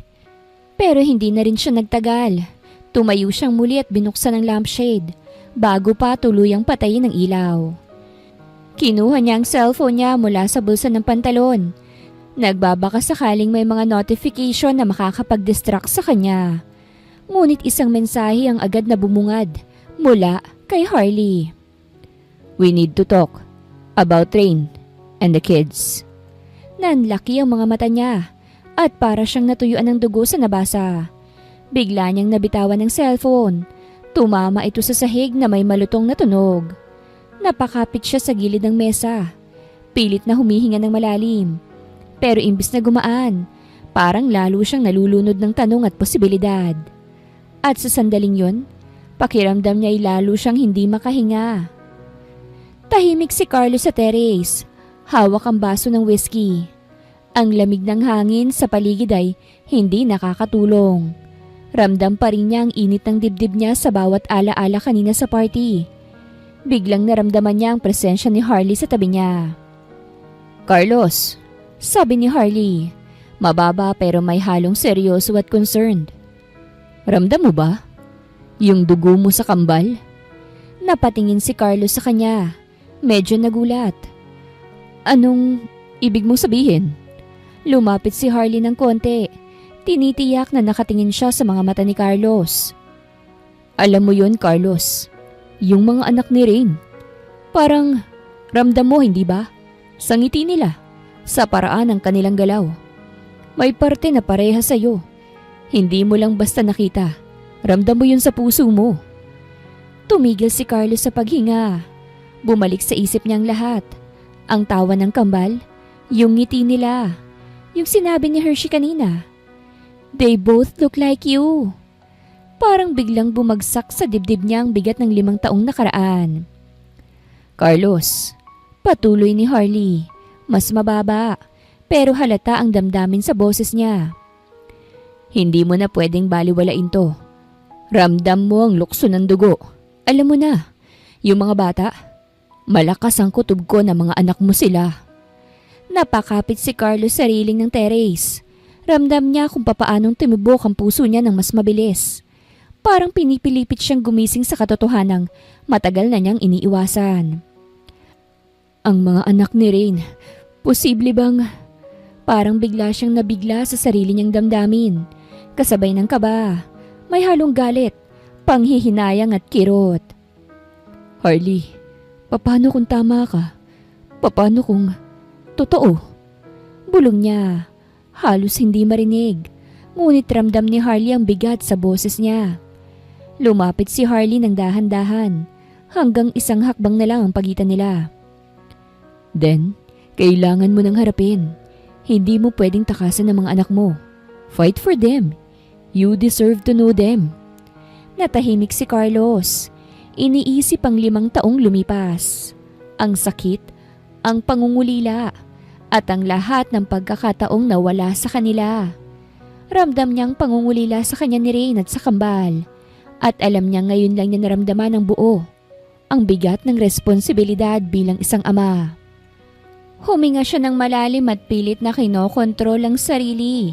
Pero hindi na rin siya nagtagal. Tumayo siyang muli at binuksan ang lampshade bago pa tuluyang patayin ang ilaw. Kinuha niya ang cellphone niya mula sa bulsa ng pantalon. Nagbabaka sakaling may mga notification na makakapag-distract sa kanya. Ngunit isang mensahe ang agad na bumungad mula kay Harley. We need to talk about Rain and the kids. Nanlaki ang mga mata niya at para siyang natuyuan ng dugo sa nabasa. Bigla niyang nabitawan ng cellphone. Tumama ito sa sahig na may malutong na tunog. Napakapit siya sa gilid ng mesa. Pilit na humihinga ng malalim. Pero imbis na gumaan, parang lalo siyang nalulunod ng tanong at posibilidad. At sa sandaling yon, pakiramdam niya ay lalo siyang hindi makahinga. Tahimik si Carlos sa terrace. Hawak ang baso ng whiskey. Ang lamig ng hangin sa paligid ay hindi nakakatulong. Ramdam pa rin niya ang init ng dibdib niya sa bawat alaala kanina sa party. Biglang naramdaman niya ang presensya ni Harley sa tabi niya. Carlos, Sabi ni Harley, mababa pero may halong seryoso at concerned. ramdam mo ba? Yung dugo mo sa kambal? Napatingin si Carlos sa kanya. Medyo nagulat. Anong ibig mong sabihin? Lumapit si Harley ng konti. Tinitiyak na nakatingin siya sa mga mata ni Carlos. Alam mo yon, Carlos. Yung mga anak ni Rain. Parang ramdam mo, hindi ba? Sa ngiti nila. Sa paraan ng kanilang galaw. May parte na pareha sa'yo. Hindi mo lang basta nakita. Ramdam mo yun sa puso mo. Tumigil si Carlos sa paghinga. Bumalik sa isip niyang lahat. Ang tawa ng kambal, yung ngiti nila, yung sinabi ni Hershey kanina. They both look like you. Parang biglang bumagsak sa dibdib niya ang bigat ng 5 taong nakaraan. Carlos, Patuloy ni Harley. Mas mababa, pero halata ang damdamin sa boses niya. hindi mo na pwedeng baliwalain to. Ramdam mo ang lukso ng dugo. Alam mo na, yung mga bata, malakas ang kutob ko na mga anak mo sila. Napakapit si Carlos sa railing ng terrace. Ramdam niya kung papaanong tumibok ang puso niya ng mas mabilis. Parang pinipilipit siyang gumising sa katotohanang matagal na niyang iniiwasan. Ang mga anak ni Rain, posible bang... Parang bigla siyang nabigla sa sarili niyang damdamin. Kasabay ng kaba, may halong galit, panghihinayang at kirot. Harley, paano kung tama ka? Paano kung totoo? Bulong niya, halos hindi marinig. Ngunit ramdam ni Harley ang bigat sa boses niya. Lumapit si Harley ng dahan-dahan, hanggang isang hakbang na lang ang pagitan nila. Then, kailangan mo nang harapin. Hindi mo pwedeng takasan ng mga anak mo. Fight for them. You deserve to know them. Natahimik si Carlos. Iniisip ang 5 taong lumipas. Ang sakit, ang pangungulila, at ang lahat ng pagkakataong nawala sa kanila. Ramdam niyang pangungulila sa kanya ni Rain at sa kambal. At alam niya ngayon lang niya naramdaman ng buo. Ang bigat ng responsibilidad bilang isang ama. Huminga siya ng malalim at pilit na kinokontrol ang sarili.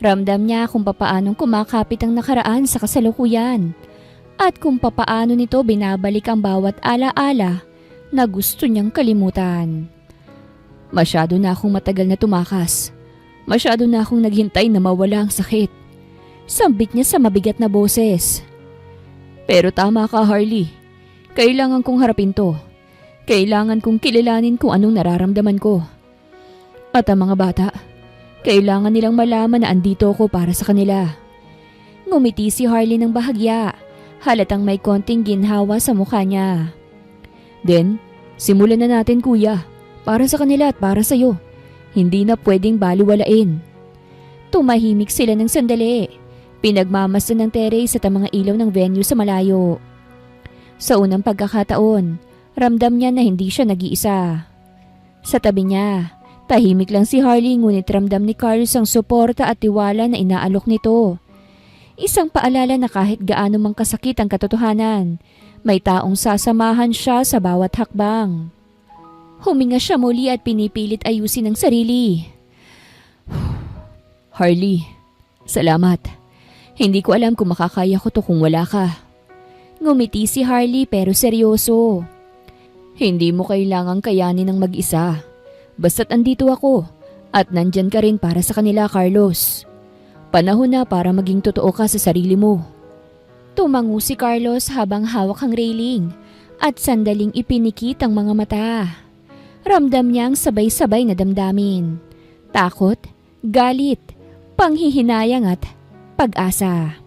Ramdam niya kung papaanong kumakapit ang nakaraan sa kasalukuyan. At kung papaano nito binabalik ang bawat alaala na gusto niyang kalimutan. Masyado na akong matagal na tumakas. Masyado na akong naghintay na mawala ang sakit. Sambit niya sa mabigat na boses. Pero tama ka, Harley. Kailangan kong harapin to. Kailangan kong kilalanin kung anong nararamdaman ko. At ang mga bata, kailangan nilang malaman na andito ako para sa kanila. Ngumiti si Harley ng bahagya. Halatang may konting ginhawa sa mukha niya. Then, simulan na natin, kuya. Para sa kanila at para sa'yo. Hindi na pwedeng baliwalain. Tumahimik sila ng sandali. Pinagmamasdan ng terrace at ang mga ilaw ng venue sa malayo. Sa unang pagkakataon, ramdam niya na hindi siya nag-iisa. Sa tabi niya, tahimik lang si Harley ngunit ramdam ni Carlos ang suporta at tiwala na inaalok nito. Isang paalala na kahit gaano mang kasakit ang katotohanan, may taong sasamahan siya sa bawat hakbang. Huminga siya muli at pinipilit ayusin ang sarili. Harley, salamat. Hindi ko alam kung makakaya ko to kung wala ka. Ngumiti si Harley pero seryoso. Hindi mo kailangang kayanin ng mag-isa. Basta't andito ako At nandyan ka rin para sa kanila, Carlos. Panahon na para maging totoo ka sa sarili mo. Tumango si Carlos habang hawak ang railing at sandaling ipinikit ang mga mata. Ramdam niya ang sabay-sabay na damdamin. Takot, galit, panghihinayang at pag-asa.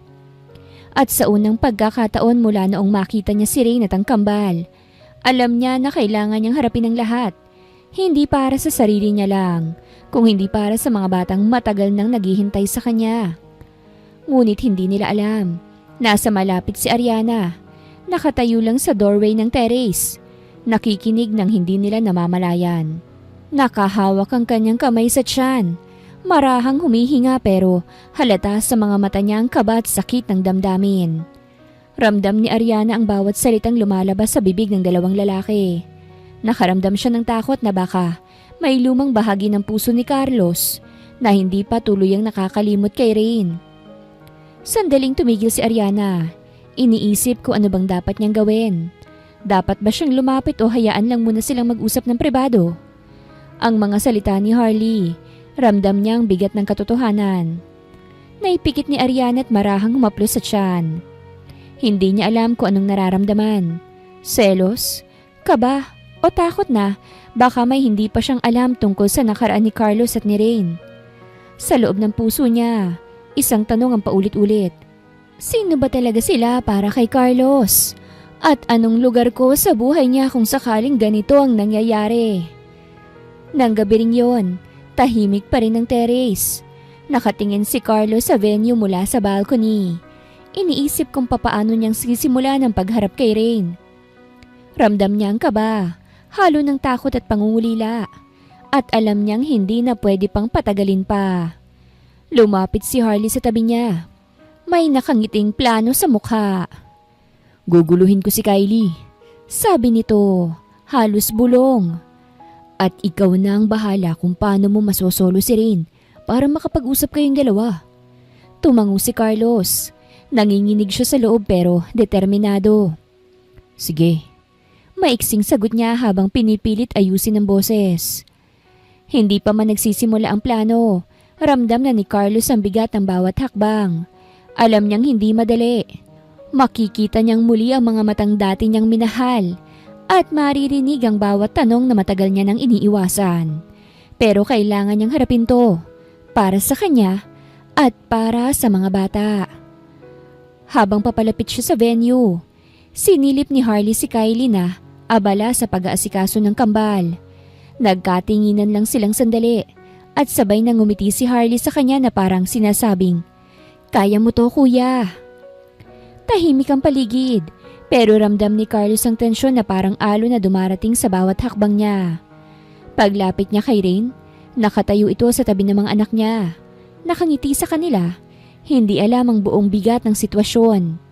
At sa unang pagkakataon mula noong makita niya si Rain at ang kambal, alam niya na kailangan niyang harapin ang lahat. Hindi para sa sarili niya lang, kung hindi para sa mga batang matagal nang naghihintay sa kanya. Ngunit hindi nila alam, nasa malapit si Ariana, nakatayo lang sa doorway ng terrace, nakikinig ng hindi nila namamalayan. Nakahawak ang kanyang kamay sa tiyan, marahang humihinga pero halata sa mga mata niya ang kaba at sakit ng damdamin. Ramdam ni Ariana ang bawat salitang lumalabas sa bibig ng dalawang lalaki. Nakaramdam siya ng takot na baka may lumang bahagi ng puso ni Carlos na hindi pa tuluyang nakakalimot kay Rain. Sandaling tumigil si Ariana. Iniisip ko ano bang dapat niyang gawin. Dapat ba siyang lumapit o hayaan lang muna silang mag-usap ng pribado? Ang mga salita ni Harley, ramdam niya ang bigat ng katotohanan. Naipikit ni Ariana at marahang humaplos sa tiyan. Hindi niya alam kung anong nararamdaman. Selos? Kaba? O takot na baka may hindi pa siyang alam tungkol sa nakaraan ni Carlos at ni Rain. Sa loob ng puso niya, isang tanong ang paulit-ulit. Sino ba talaga sila para kay Carlos? At anong lugar ko sa buhay niya kung sakaling ganito ang nangyayari? Nang gabi ring yun, tahimik pa rin ang terrace. Nakatingin si Carlos sa venue mula sa balcony. Iniisip kung papaano niyang sisimula ng pagharap kay Rain. Ramdam niya ang kaba, halo ng takot at pangungulila. At alam niyang hindi na pwede pang patagalin pa. Lumapit si Harley sa tabi niya. May nakangiting plano sa mukha. Guguluhin ko si Kylie. Sabi nito, halos bulong. At ikaw na ang bahala kung paano mo masosolo si Rain para makapag-usap kayong dalawa. Tumango si Carlos. Nanginginig siya sa loob pero determinado. Sige. Maiksing sagot niya habang pinipilit ayusin ang boses. Hindi pa man nagsisimula ang plano, ramdam na ni Carlos ang bigat ng bawat hakbang. Alam niyang hindi madali. Makikita niyang muli ang mga matang dati niyang minahal at maririnig ang bawat tanong na matagal niya nang iniiwasan. Pero kailangan niyang harapin to, para sa kanya at para sa mga bata. Habang papalapit siya sa venue, sinilip ni Harley si Kylie na abala sa pag-aasikaso ng kambal. Nagkatinginan lang silang sandali at sabay nang ngumiti si Harley sa kanya na parang sinasabing, "Kaya mo to, kuya." Tahimik ang paligid pero ramdam ni Carlos ang tensyon na parang alo na dumarating sa bawat hakbang niya. Paglapit niya kay Rain, nakatayo ito sa tabi ng mga anak niya. Nakangiti sa kanila, hindi alam ang buong bigat ng sitwasyon.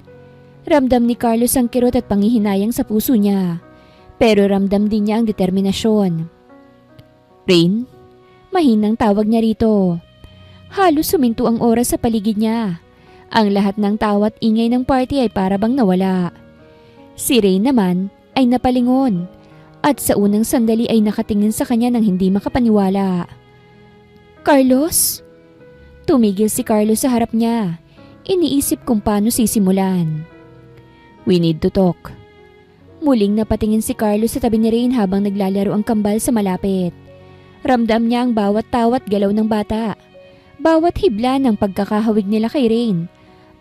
Ramdam ni Carlos ang kirot at panghihinayang sa puso niya. Pero ramdam din niya ang determinasyon. Rain? Mahinang tawag niya rito. Halos suminto ang oras sa paligid niya. Ang lahat ng tawa at ingay ng party ay para bang nawala. Si Rain naman ay napalingon at sa unang sandali ay nakatingin sa kanya nang hindi makapaniwala. "Carlos?" Tumigil si Carlos sa harap niya. Iniisip kung paano sisimulan. "We need to talk." Muling napatingin si Carlos sa tabi ni Rain habang naglalaro ang kambal sa malapit. Ramdam niya ang bawat tawa at galaw ng bata, bawat hibla ng pagkakahawig nila kay Rain,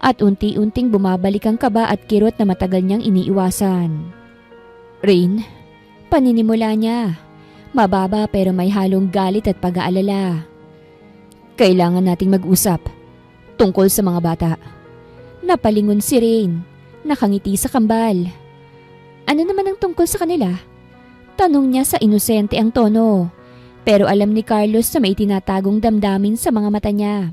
at unti-unting bumabalik ang kaba at kirot na matagal niyang iniiwasan. "Rain?" Paninimula niya. Mababa pero may halong galit at pag-aalala. "Kailangan nating mag-usap tungkol sa mga bata." Napalingon si Rain, nakangiti sa kambal. Ano naman ang tungkol sa kanila? Tanong niya sa inosente ang tono. Pero alam ni Carlos na may tinatagong damdamin sa mga mata niya.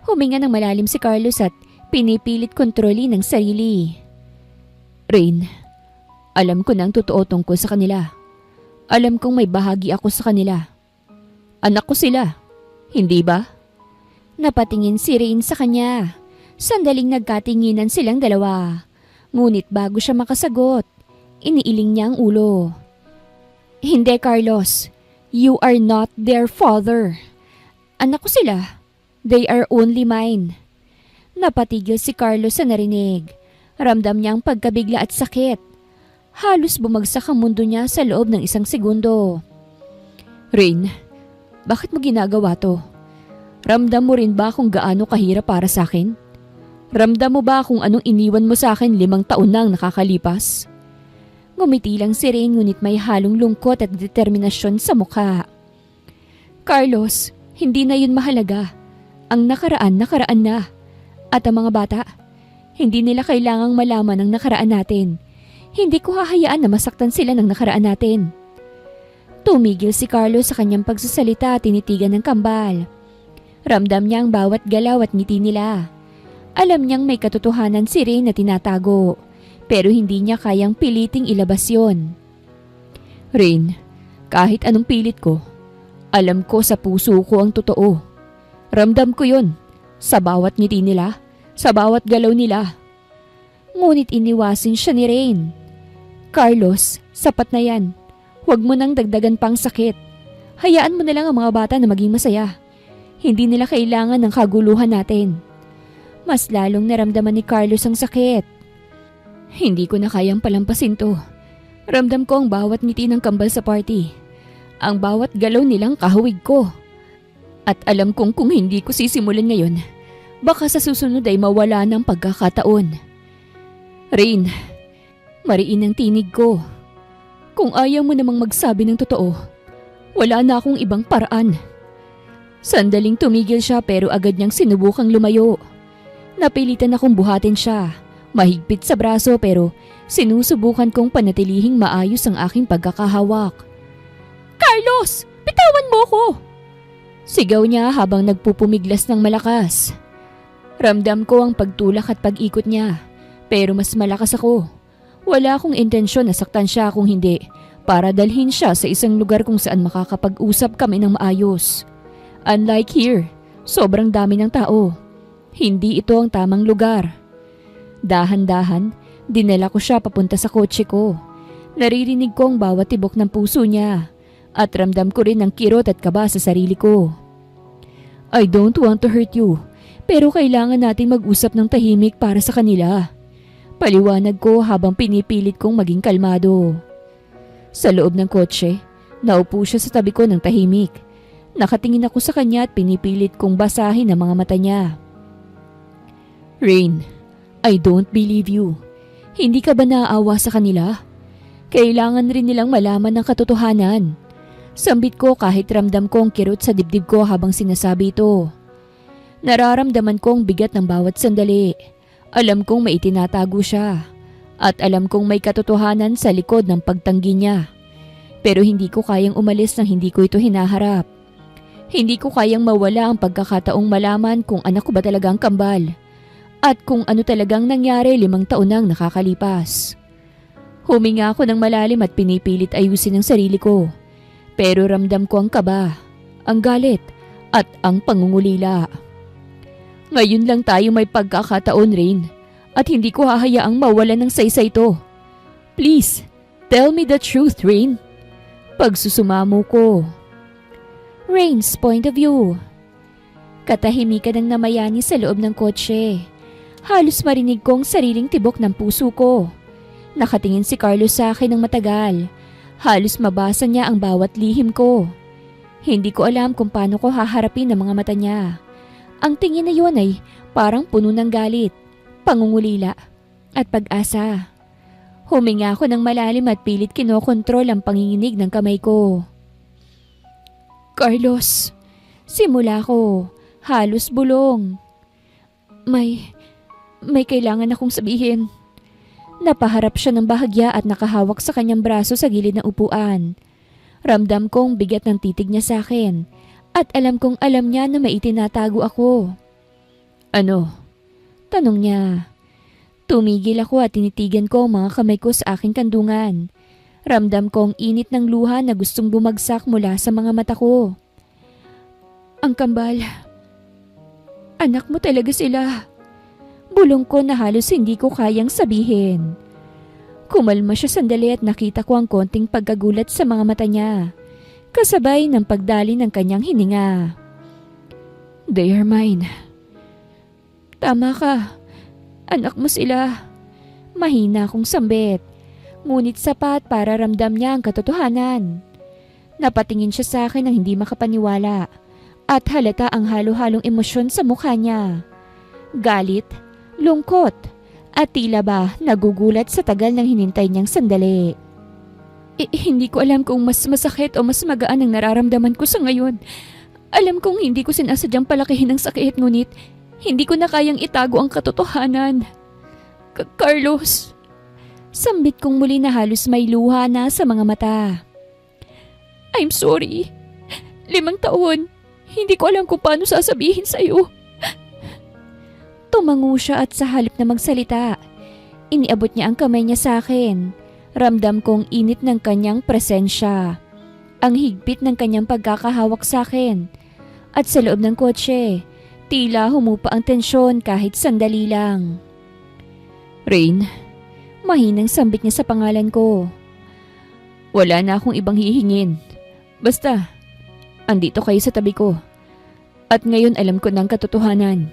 Huminga ng malalim si Carlos at pinipilit kontrolin ang sarili. "Rain, alam ko na ang totoo tungkol sa kanila. Alam kong may bahagi ako sa kanila. Anak ko sila, hindi ba?" Napatingin si Rain sa kanya. Sandaling nagkatinginan silang dalawa. Ngunit bago siya makasagot, iniiling niya ang ulo. "Hindi, Carlos. You are not their father. Anak ko sila. They are only mine. Napatigil si Carlos sa narinig. Ramdam niya ang pagkabigla at sakit. Halos bumagsak ang mundo niya sa loob ng 1 segundo. Rain, bakit mo ginagawa to? Ramdam mo rin ba kung gaano kahirap para sa akin? Ramdam mo ba kung anong iniwan mo sa akin 5 taon nang nakakalipas? Ngumiti lang si Rain ngunit may halong lungkot at determinasyon sa mukha. Carlos, hindi na yun mahalaga. Ang nakaraan na. At ang mga bata, hindi nila kailangang malaman ang nakaraan natin. Hindi ko hahayaan na masaktan sila ng nakaraan natin. Tumigil si Carlos sa kanyang pagsasalita at tinitigan ng kambal. Ramdam niya ang bawat galaw at ngiti nila. Alam niyang may katotohanan si Rain na tinatago, pero hindi niya kayang piliting ilabas yon. Rain, kahit anong pilit ko, alam ko sa puso ko ang totoo. Ramdam ko yon, sa bawat ngiti nila, sa bawat galaw nila. Ngunit iniwasin siya ni Rain. Carlos, sapat na yan. Huwag mo nang dagdagan pang sakit. Hayaan mo na lang ang mga bata na maging masaya. Hindi nila kailangan ng kaguluhan natin. Mas lalong naramdaman ni Carlos ang sakit. Hindi ko na kayang palampasin to. Ramdam ko ang bawat ngiti ng kambal sa party. Ang bawat galaw nilang kahawig ko. At alam kong kung hindi ko sisimulan ngayon, baka sa susunod ay mawala ng pagkakataon. Rain, mariin ang tinig ko. Kung ayaw mo namang magsabi ng totoo, wala na akong ibang paraan. Sandaling tumigil siya pero agad niyang sinubukang lumayo. Napilitan akong buhatin siya, mahigpit sa braso pero sinusubukan kong panatilihing maayos ang aking pagkakahawak. Carlos! Bitawan mo ko! Sigaw niya habang nagpupumiglas ng malakas. Ramdam ko ang pagtulak at pag-ikot niya, pero mas malakas ako. Wala akong intensyon na saktan siya kung hindi para dalhin siya sa isang lugar kung saan makakapag-usap kami ng maayos. Unlike here, sobrang dami ng tao. Hindi ito ang tamang lugar. Dahan-dahan, dinala ko siya papunta sa kotse ko. Naririnig ko ang bawat tibok ng puso niya at ramdam ko rin ang kirot at kaba sa sarili ko. I don't want to hurt you, pero kailangan natin mag-usap ng tahimik para sa kanila. Paliwanag ko habang pinipilit kong maging kalmado. Sa loob ng kotse, naupo siya sa tabi ko ng tahimik. Nakatingin ako sa kanya at pinipilit kong basahin ang mga mata niya. Rain, I don't believe you. Hindi ka ba naaawa sa kanila? Kailangan rin nilang malaman ng katotohanan. Sambit ko kahit ramdam ko ang kirot sa dibdib ko habang sinasabi ito. Nararamdaman ko ang bigat ng bawat sandali. Alam kong may itinatago siya. At alam kong may katotohanan sa likod ng pagtanggi niya. Pero hindi ko kayang umalis nang hindi ko ito hinaharap. Hindi ko kayang mawala ang pagkakataong malaman kung anak ko ba talaga ang kambal. At kung ano talagang nangyari 5 taon nang nakakalipas. Huminga ako ng malalim at pinipilit ayusin ang sarili ko. Pero ramdam ko ang kaba, ang galit, at ang pangungulila. Ngayon lang tayo may pagkakataon, Rain, at hindi ko hahayaang mawalan ng saysay ito. Please, tell me the truth, Rain. Pagsusumamo ko. Rain's point of view. Katahimikan ng namayani sa loob ng kotse. Halos marinig ko ang sariling tibok ng puso ko. Nakatingin si Carlos sa akin ng matagal. Halos mabasa niya ang bawat lihim ko. Hindi ko alam kung paano ko haharapin ang mga mata niya. Ang tingin na yun ay parang puno ng galit, pangungulila, at pag-asa. Huminga ako ng malalim at pilit kinokontrol ang panginginig ng kamay ko. Carlos, simula ko, halos bulong. May kailangan akong sabihin. Napaharap siya ng bahagya at nakahawak sa kanyang braso sa gilid ng upuan. Ramdam kong bigat ng titig niya sa akin at alam kong alam niya na may itinatago ako. Ano? Tanong niya. Tumigil ako at tinitigan ko ang mga kamay ko sa aking kandungan. Ramdam ko ang init ng luha na gustong bumagsak mula sa mga mata ko. Ang kambal. Anak mo talaga sila. Bulong ko na halos hindi ko kayang sabihin. Kumalma siya sandali at nakita ko ang konting pagkagulat sa mga mata niya. kasabay ng pagdali ng kanyang hininga. They are mine. Tama ka. Anak mo sila. Mahina akong sambit. Ngunit sapat para ramdam niya ang katotohanan. Napatingin siya sa akin ng hindi makapaniwala at halata ang halo-halong emosyon sa mukha niya. Galit, lungkot, at tila ba nagugulat sa tagal ng hinintay niyang sandali. Hindi ko alam kung mas masakit o mas magaan ang nararamdaman ko sa ngayon. Alam kong hindi ko sinasadyang palakihin ang sakit, ngunit hindi ko na kayang itago ang katotohanan. Carlos, sambit kong muli na halos may luha na sa mga mata. I'm sorry. 5 taon. Hindi ko alam kung paano sasabihin sa'yo. Tumango siya at sa halip na magsalita, iniabot niya ang kamay niya sa akin. Ramdam kong init ng kanyang presensya. Ang higpit ng kanyang pagkakahawak sa akin. At sa loob ng kotse, tila humupa ang tensyon kahit sandali lang. Rain, mahinang sambit niya sa pangalan ko. Wala na akong ibang hihingin. Basta, andito kayo sa tabi ko. At ngayon alam ko ng katotohanan.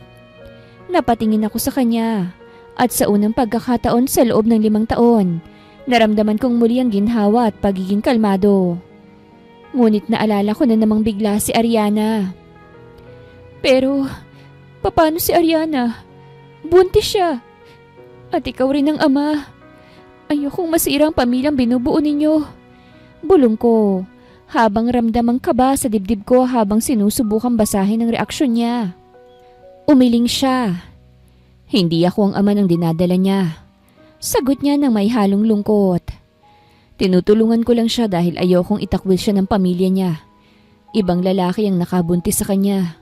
Napatingin ako sa kanya at sa unang pagkakataon sa loob ng 5 taon, naramdaman kong muli ang ginhawa at pagiging kalmado. Ngunit naalala ko na namang bigla si Ariana. Pero, paano si Ariana? Buntis siya. At ikaw rin ang ama. Ayokong masira ang pamilyang binubuo ninyo. Bulong ko, habang ramdam ang kaba sa dibdib ko habang sinusubukang basahin ang reaksyon niya. Umiling siya. Hindi ako ang ama ng dinadala niya. Sagot niya ng may halong lungkot. Tinutulungan ko lang siya dahil ayokong itakwil siya ng pamilya niya. Ibang lalaki ang nakabuntis sa kanya.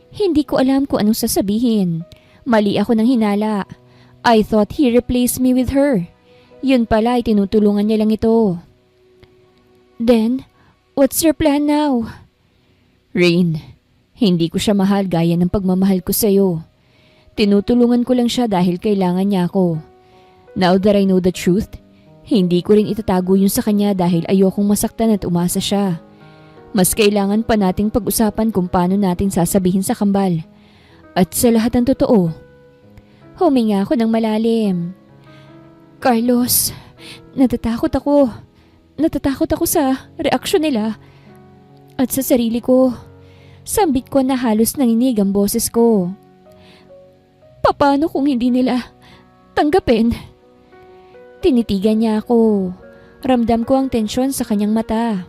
Hindi ko alam kung anong sasabihin. Mali ako ng hinala. I thought he replaced me with her. Yun pala ay tinutulungan niya lang ito. Then, what's your plan now? Rain, hindi ko siya mahal gaya ng pagmamahal ko sa'yo. Tinutulungan ko lang siya dahil kailangan niya ako. Now that I know the truth, hindi ko rin itatago yun sa kanya dahil ayokong masaktan at umasa siya. Mas kailangan pa nating pag-usapan kung paano natin sasabihin sa kambal. At sa lahat ng totoo, huminga ako ng malalim. Carlos, natatakot ako. Natatakot ako sa reaksyon nila. At sa sarili ko. Sambit ko na halos nanginig ang boses ko. Paano kung hindi nila tanggapin? Tinitigan niya ako. Ramdam ko ang tensyon sa kanyang mata.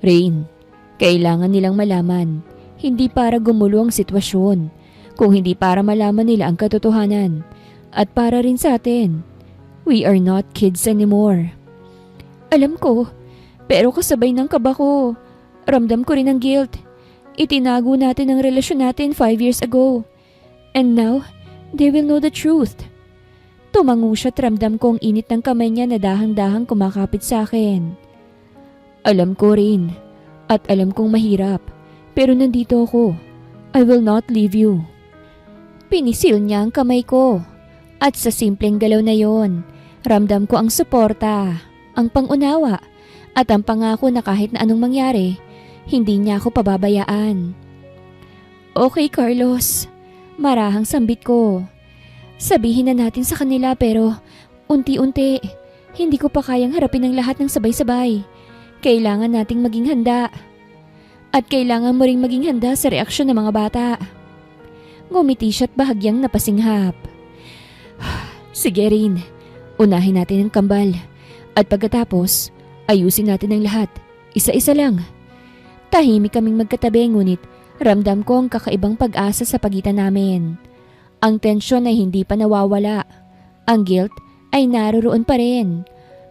Rain, kailangan nilang malaman. Hindi para gumulo ang sitwasyon, kung hindi para malaman nila ang katotohanan. At para rin sa atin. We are not kids anymore. Alam ko, pero kasabay ng kaba ko. Ramdam ko rin ang guilt. Itinago natin ang relasyon natin 5 years ago. And now, they will know the truth. Tumango siya at ramdam ko ang init ng kamay niya na dahang-dahang kumakapit sa akin. Alam ko rin. At alam kong mahirap. Pero nandito ako. I will not leave you. Pinisil niya ang kamay ko. At sa simpleng galaw na yon, ramdam ko ang suporta, ang pangunawa, at ang pangako na kahit na anong mangyari, hindi niya ako pababayaan. Okay, Carlos. Marahang sambit ko. Sabihin na natin sa kanila pero unti-unti, hindi ko pa kayang harapin ang lahat ng sabay-sabay. Kailangan nating maging handa. At kailangan mo ring maging handa sa reaksyon ng mga bata. Ngumiti siya at bahagyang napasinghap. Sige rin, unahin natin ang kambal. At pagkatapos, ayusin natin ang lahat. Isa-isa lang. Tahimik kaming magkatabi ngunit ramdam ko ang kakaibang pag-asa sa pagitan namin. Ang tensyon ay hindi pa nawawala. Ang guilt ay naroroon pa rin.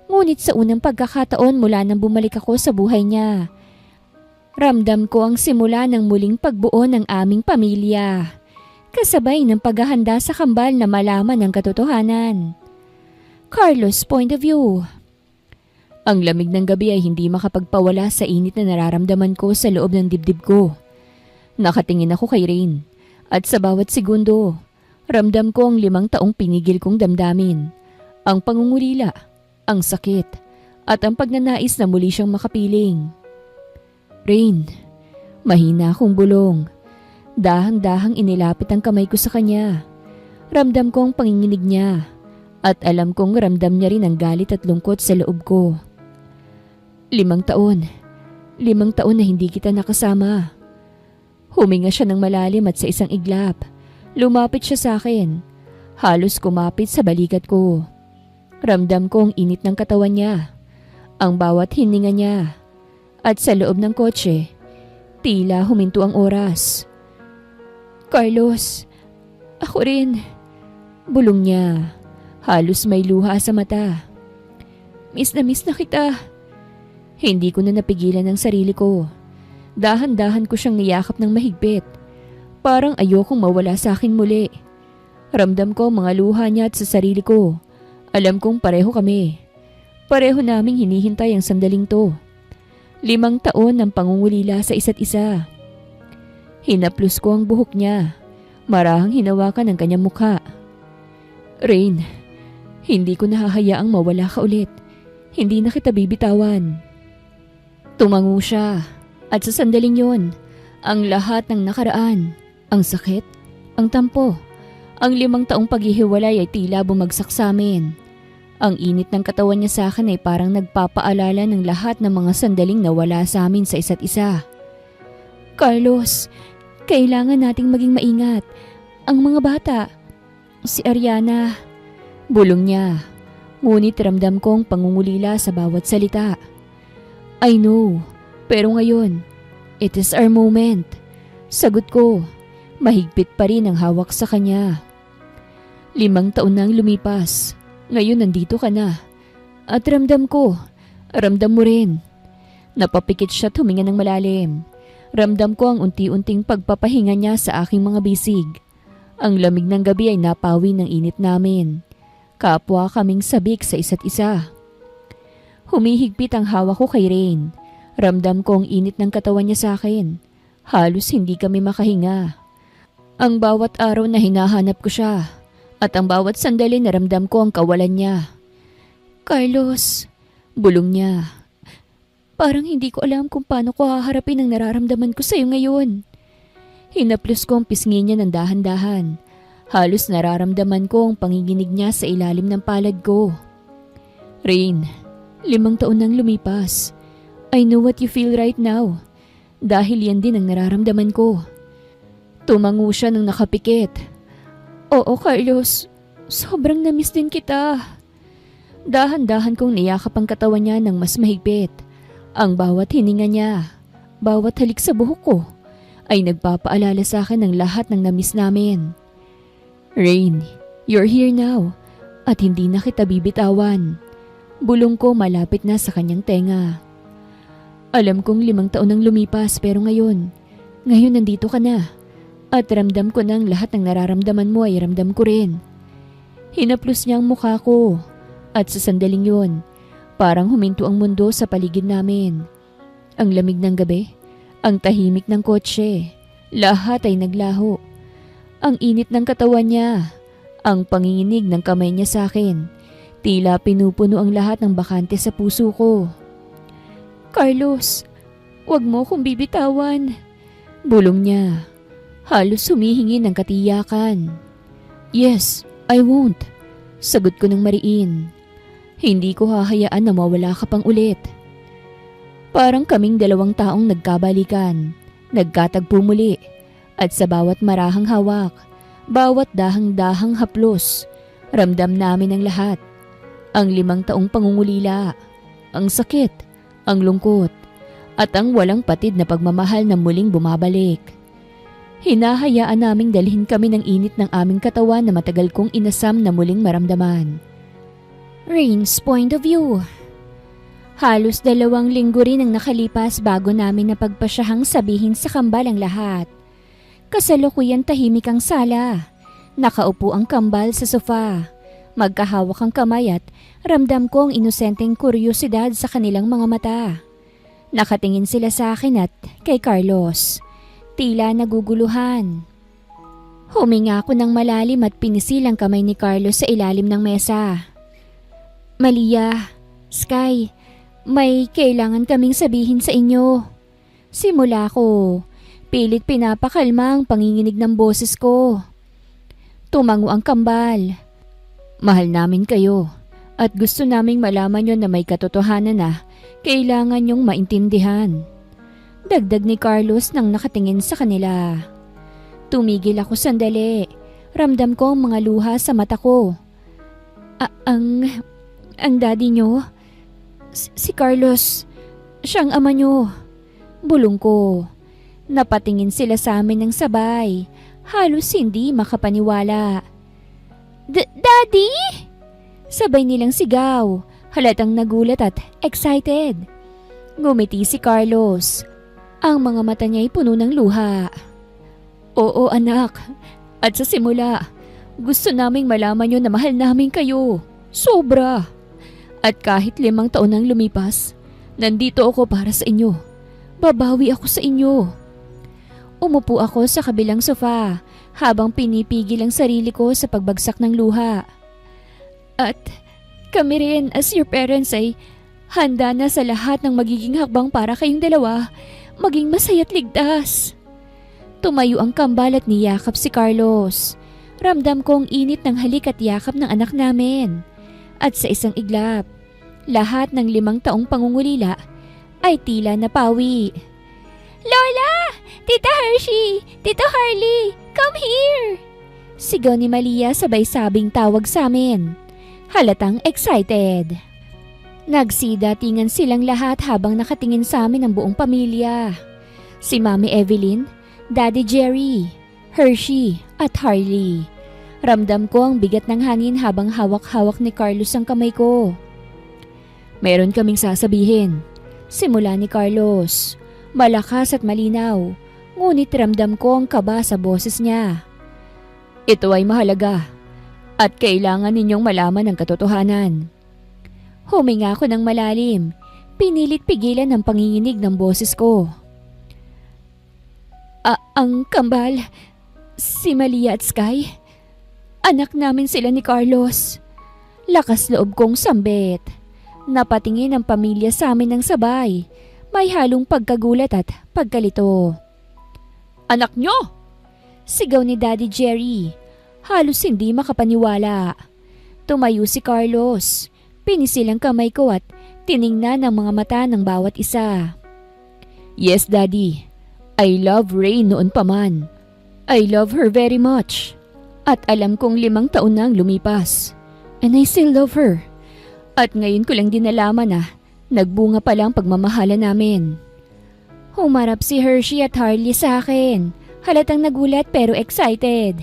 Ngunit sa unang pagkakataon mula nang bumalik ako sa buhay niya, ramdam ko ang simula ng muling pagbuo ng aming pamilya. Kasabay ng paghahanda sa kambal na malaman ang katotohanan. Carlos' point of view. Ang lamig ng gabi ay hindi makapagpawala sa init na nararamdaman ko sa loob ng dibdib ko. Nakatingin ako kay Rain at sa bawat segundo, ramdam ko ang 5 taong pinigil kong damdamin. Ang pangungulila, ang sakit, at ang pagnanais na muli siyang makapiling. Rain, mahina akong bulong. Dahang-dahang inilapit ang kamay ko sa kanya. Ramdam ko ang panginginig niya at alam kong ramdam niya rin ang galit at lungkot sa loob ko. 5 taon. 5 taon na hindi kita nakasama. Huminga siya ng malalim at sa isang iglap, lumapit siya sa akin. Halos kumapit sa balikat ko. Ramdam ko ang init ng katawan niya, ang bawat hininga niya. At sa loob ng kotse, tila huminto ang oras. Carlos, ako rin. Bulong niya. Halos may luha sa mata. Miss na kita. Hindi ko na napigilan ang sarili ko. Dahan-dahan ko siyang niyakap ng mahigpit. Parang ayokong mawala sa akin muli. Ramdam ko ang mga luha niya at sa sarili ko. Alam kong pareho kami. Pareho naming hinihintay ang sandaling to. 5 taon ng pangungulila sa isa't isa. Hinaplos ko ang buhok niya. Marahang hinawakan ang kanyang mukha. Rain, hindi ko nahahayaang mawala ka ulit. Hindi na kita bibitawan. Tumango siya. At sa sandaling yon, ang lahat ng nakaraan, ang sakit, ang tampo, ang 5 taong paghihiwalay ay tila bumagsak sa amin. Ang init ng katawan niya sa akin ay parang nagpapaalala ng lahat ng mga sandaling nawala sa amin sa isa't isa. Carlos, kailangan nating maging maingat. Ang mga bata, si Ariana, bulong niya. Ngunit ramdam kong pangungulila sa bawat salita. I know, pero ngayon, it is our moment. Sagot ko, mahigpit pa rin ang hawak sa kanya. 5 taon nang lumipas. Ngayon nandito ka na. At ramdam ko, ramdam mo rin. Napapikit siya at huminga ng malalim. Ramdam ko ang unti-unting pagpapahinga niya sa aking mga bisig. Ang lamig ng gabi ay napawi ng init namin. Kapwa kaming sabik sa isa't isa. Humihigpit ang hawak ko kay Rain. Ramdam ko ang init ng katawan niya sa akin. Halos hindi kami makahinga. Ang bawat araw na hinahanap ko siya. At ang bawat sandali naramdam ko ang kawalan niya. Carlos, bulong niya. Parang hindi ko alam kung paano ko haharapin ang nararamdaman ko sa iyo ngayon. Hinaplos ko ang pisngi niya ng dahan-dahan. Halos nararamdaman ko ang panginginig niya sa ilalim ng palad ko. Rain, 5 taon nang lumipas. I know what you feel right now. Dahil yan din ang nararamdaman ko. Tumango siya nang nakapikit. Oo, Carlos. Sobrang namiss din kita. Dahan-dahan kong niyakap ang katawan niya ng mas mahigpit. Ang bawat hininga niya, bawat halik sa buhok ko, ay nagpapaalala sa akin ng lahat ng namiss namin. Rain, you're here now. At hindi na kita bibitawan. Bulong ko malapit na sa kanyang tenga. Alam kong 5 taon nang lumipas pero ngayon nandito ka na. At ramdam ko nang lahat ng nararamdaman mo ay ramdam ko rin. Hinaplos niya ang mukha ko. At sa sandaling yon, parang huminto ang mundo sa paligid namin. Ang lamig ng gabi, ang tahimik ng kotse, lahat ay naglaho. Ang init ng katawan niya, ang panginginig ng kamay niya sa akin, tila pinupuno ang lahat ng bakante sa puso ko. Carlos, wag mo akong bibitawan. Bulong niya. Halos humihingi ng katiyakan. Yes, I won't. Sagot ko ng mariin. Hindi ko hahayaan na mawala ka pang ulit. Parang kaming 2 taong nagkabalikan, nagkatagpo muli, at sa bawat marahang hawak, bawat dahang-dahang haplos, ramdam namin ang lahat. Ang 5 taong pangungulila, ang sakit, ang lungkot, at ang walang patid na pagmamahal na muling bumabalik. Hinahayaan naming dalhin kami ng init ng aming katawan na matagal kong inasam na muling maramdaman. Rain's point of view. Halos 2 linggo rin ang nakalipas bago namin napagpasyahang sabihin sa kambal ang lahat. Kasalukuyan tahimik ang sala. Nakaupo ang kambal sa sofa. Magkahawak ang kamay at ramdam ko ang inosenteng kuryosidad sa kanilang mga mata. Nakatingin sila sa akin at kay Carlos. Tila naguguluhan. Huminga ako ng malalim at pinisil ang kamay ni Carlos sa ilalim ng mesa. Malia, Sky, may kailangan kaming sabihin sa inyo. Simula ko, pilit pinapakalma ang panginginig ng boses ko. Tumango ang kambal. Mahal namin kayo at gusto naming malaman nyo na may katotohanan na kailangan nyong maintindihan. Dagdag ni Carlos nang nakatingin sa kanila. Tumigil ako sandali. Ramdam ko ang mga luha sa mata ko. Ang daddy nyo? Si Carlos. Siyang ama nyo. Bulong ko. Napatingin sila sa amin ng sabay. Halos hindi makapaniwala. Daddy? Sabay nilang sigaw. Halatang nagulat at excited. Ngumiti si Carlos. Ang mga mata niya ay puno ng luha. Oo anak. At sa simula, gusto naming malaman nyo na mahal namin kayo. Sobra. At kahit 5 taon nang lumipas, nandito ako para sa inyo. Babawi ako sa inyo. Umupo ako sa kabilang sofa habang pinipigil ang sarili ko sa pagbagsak ng luha. At kami rin as your parents ay handa na sa lahat ng magiging hakbang para kayong dalawa maging masaya at ligtas. Tumayo ang kambal at niyakap si Carlos. Ramdam ko ang init ng halik at yakap ng anak namin. At sa isang iglap, lahat ng 5 taong pangungulila ay tila napawi. Lola! Tita Hershey! Tito Harley! Come here! Sigaw ni Malia sabay sabing tawag sa amin. Halatang excited. Nagsidatingan silang lahat habang nakatingin sa amin ang buong pamilya. Si Mami Evelyn, Daddy Jerry, Hershey at Harley. Ramdam ko ang bigat ng hangin habang hawak-hawak ni Carlos ang kamay ko. Meron kaming sasabihin. Simula ni Carlos. Malakas at malinaw, ngunit ramdam ko ang kaba sa boses niya. Ito ay mahalaga at kailangan ninyong malaman ang katotohanan. Huminga ako ng malalim. Pinilit pigilan ang panginginig ng boses ko. Ang kambal, si Malia at Sky, anak namin sila ni Carlos. Lakas loob kong sambit. Napatingin ang pamilya sa amin ng sabay. May halong pagkagulat at pagkalito. Anak nyo! Sigaw ni Daddy Jerry. Halos hindi makapaniwala. Tumayo si Carlos. Pinisil ang kamay ko at tiningnan ang mga mata ng bawat isa. Yes, Daddy. I love Rain noon pa man. I love her very much. At alam kong 5 taon na ang lumipas. And I still love her. At ngayon ko lang din nalaman na nagbunga pa lang pagmamahala namin. Humarap si Hershey at Harley sa akin. Halatang nagulat pero excited.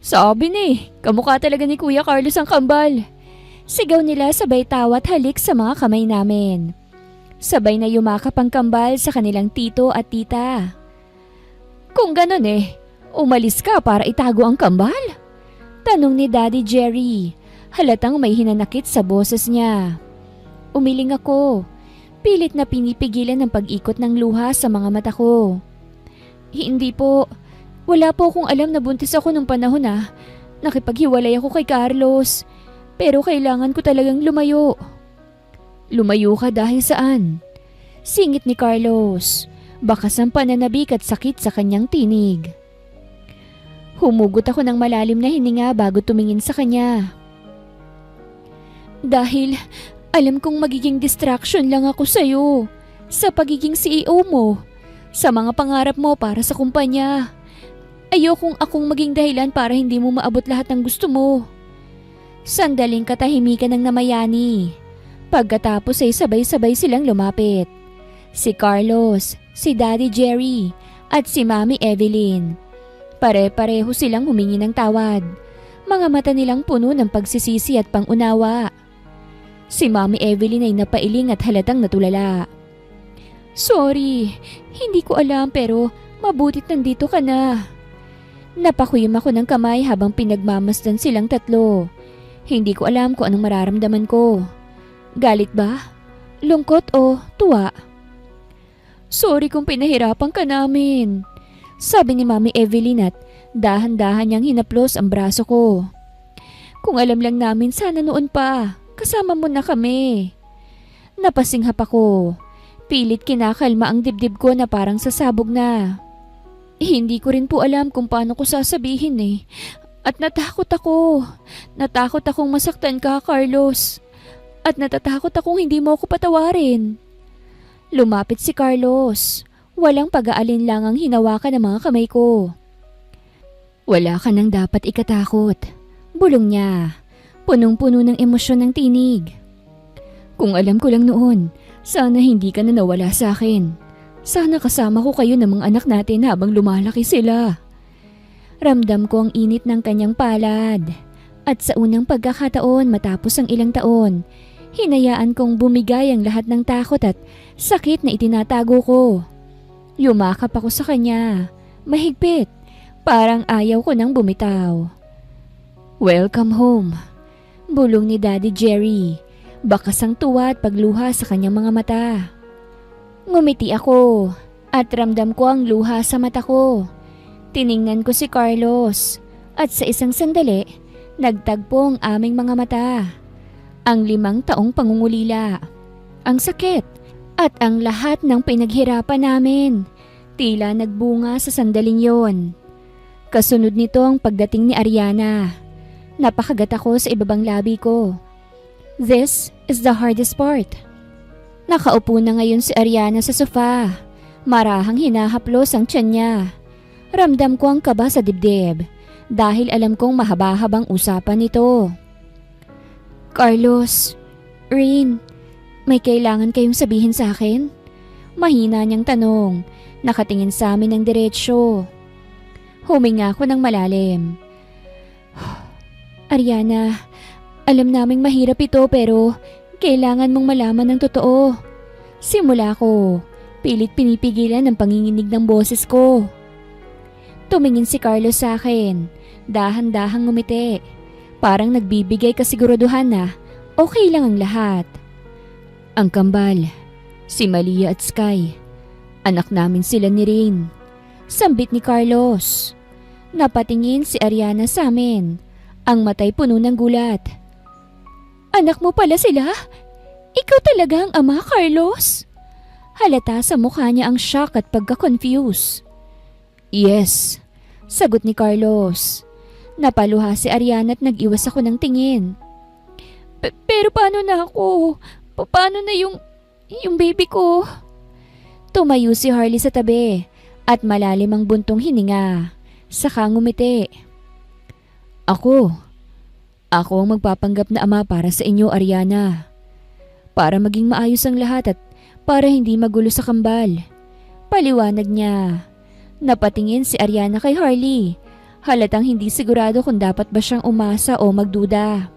Sabi ni, kamukha talaga ni Kuya Carlos ang kambal. Sigaw nila sabay tawa at halik sa mga kamay namin. Sabay na yumakap ang kambal sa kanilang tito at tita. Kung ganon umalis ka para itago ang kambal? Tanong ni Daddy Jerry. Halatang may hinanakit sa boses niya. Umiling ako. Pilit na pinipigilan ang pag-ikot ng luha sa mga mata ko. Hindi po. Wala po akong alam na buntis ako nung panahon na nakipaghiwalay ako kay Carlos. Pero kailangan ko talagang lumayo. Lumayo ka dahil saan? Singit ni Carlos. Bakas ang pananabik at sakit sa kanyang tinig. Humugot ako ng malalim na hininga bago tumingin sa kanya. Dahil alam kong magiging distraction lang ako sa'yo. Sa pagiging CEO mo. Sa mga pangarap mo para sa kumpanya. Ayokong akong maging dahilan para hindi mo maabot lahat ng gusto mo. Sandaling katahimikan ng namayani. Pagkatapos ay sabay-sabay silang lumapit. Si Carlos, si Daddy Jerry, at si Mami Evelyn. Pare-pareho silang humingi ng tawad. Mga mata nilang puno ng pagsisisi at pangunawa. Si Mami Evelyn ay napailing at halatang natulala. Sorry, hindi ko alam pero mabutit nandito ka na. Napakuyom ako ng kamay habang pinagmamasdan silang tatlo. Hindi ko alam kung anong mararamdaman ko. Galit ba? Lungkot o tuwa? Sorry kung pinahirapan ka namin. Sabi ni Mami Evelyn at dahan-dahan niyang hinaplos ang braso ko. Kung alam lang namin sana noon pa, kasama mo na kami. Napasinghap ako. Pilit kinakalma ang dibdib ko na parang sasabog na. Hindi ko rin po alam kung paano ko sasabihin eh. At natakot ako. Natakot akong masaktan ka, Carlos. At natatakot akong hindi mo ako patawarin. Lumapit si Carlos. Walang pag-aalinlangang hinawakan ng mga kamay ko. Wala ka nang dapat ikatakot. Bulong niya. Punong-puno ng emosyon ng tinig. Kung alam ko lang noon, sana hindi ka na nawala sa akin. Sana kasama ko kayo ng mga anak natin habang lumalaki sila. Ramdam ko ang init ng kanyang palad. At sa unang pagkakataon matapos ang ilang taon, hinayaan kong bumigay ang lahat ng takot at sakit na itinatago ko. Yumakap ako sa kanya, mahigpit, parang ayaw ko nang bumitaw. Welcome home, bulong ni Daddy Jerry, bakas ang tuwa at pagluha sa kanyang mga mata. Ngumiti ako at ramdam ko ang luha sa mata ko. Tiningnan ko si Carlos at sa isang sandali, nagtagpo ang aming mga mata. Ang 5 taong pangungulila, ang sakit at ang lahat ng pinaghirapan namin, tila nagbunga sa sandaling yon. Kasunod nito ang pagdating ni Ariana. Napakagat ako sa ibabang labi ko. This is the hardest part. Nakaupo na ngayon si Ariana sa sofa. Marahang hinahaplos ang tiyan niya. Ramdam ko ang kaba sa dibdib dahil alam kong mahaba-habang usapan nito. Carlos, Rain, may kailangan kayong sabihin sa akin? Mahina niyang tanong, nakatingin sa amin ng diretsyo. Huminga ako ng malalim. Ariana, alam naming mahirap ito pero kailangan mong malaman ng totoo. Simula ko, pilit pinipigilan ang panginginig ng boses ko. Tumingin si Carlos sa akin, dahan-dahang ngumiti. Parang nagbibigay kasiguraduhan na okay lang ang lahat. Ang kambal, si Malia at Sky. Anak namin sila ni Rain. Sambit ni Carlos. Napatingin si Ariana sa amin. Ang matay puno ng gulat. Anak mo pala sila? Ikaw talaga ang ama, Carlos? Halata sa mukha niya ang shock at pagka-confuse. Yes, sagot ni Carlos. Napaluha si Ariana at nag-iwas ako ng tingin. Pero paano na ako? Paano na yung baby ko? Tumayo si Harley sa tabi at malalim ang buntong hininga. Saka ngumiti. Ako ang magpapanggap na ama para sa inyo, Ariana. Para maging maayos ang lahat at para hindi magulo sa kambal. Paliwanag niya. Napatingin si Ariana kay Harley. Halatang hindi sigurado kung dapat ba siyang umasa o magduda.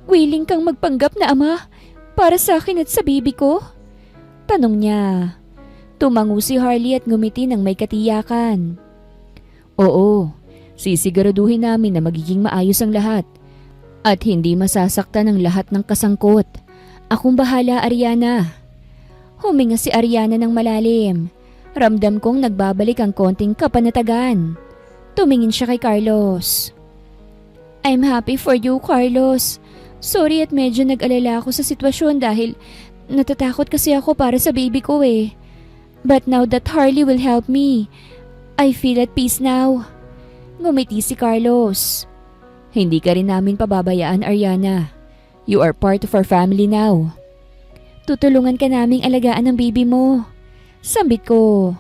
Willing kang magpanggap na ama para sa akin at sa baby ko? Tanong niya. Tumango si Harley at ngumiti ng may katiyakan. Oo, sisiguraduhin namin na magiging maayos ang lahat at hindi masasaktan ang lahat ng kasangkot. Akong bahala, Ariana. Huminga si Ariana ng malalim. Ramdam kong nagbabalik ang konting kapanatagan. Tumingin siya kay Carlos. I'm happy for you, Carlos. Sorry at medyo nag-alala ako sa sitwasyon dahil natatakot kasi ako para sa baby ko eh. But now that Harley will help me, I feel at peace now. Ngumiti si Carlos. Hindi ka rin namin pababayaan, Ariana. You are part of our family now. Tutulungan ka naming alagaan ng baby mo. Sambit ko.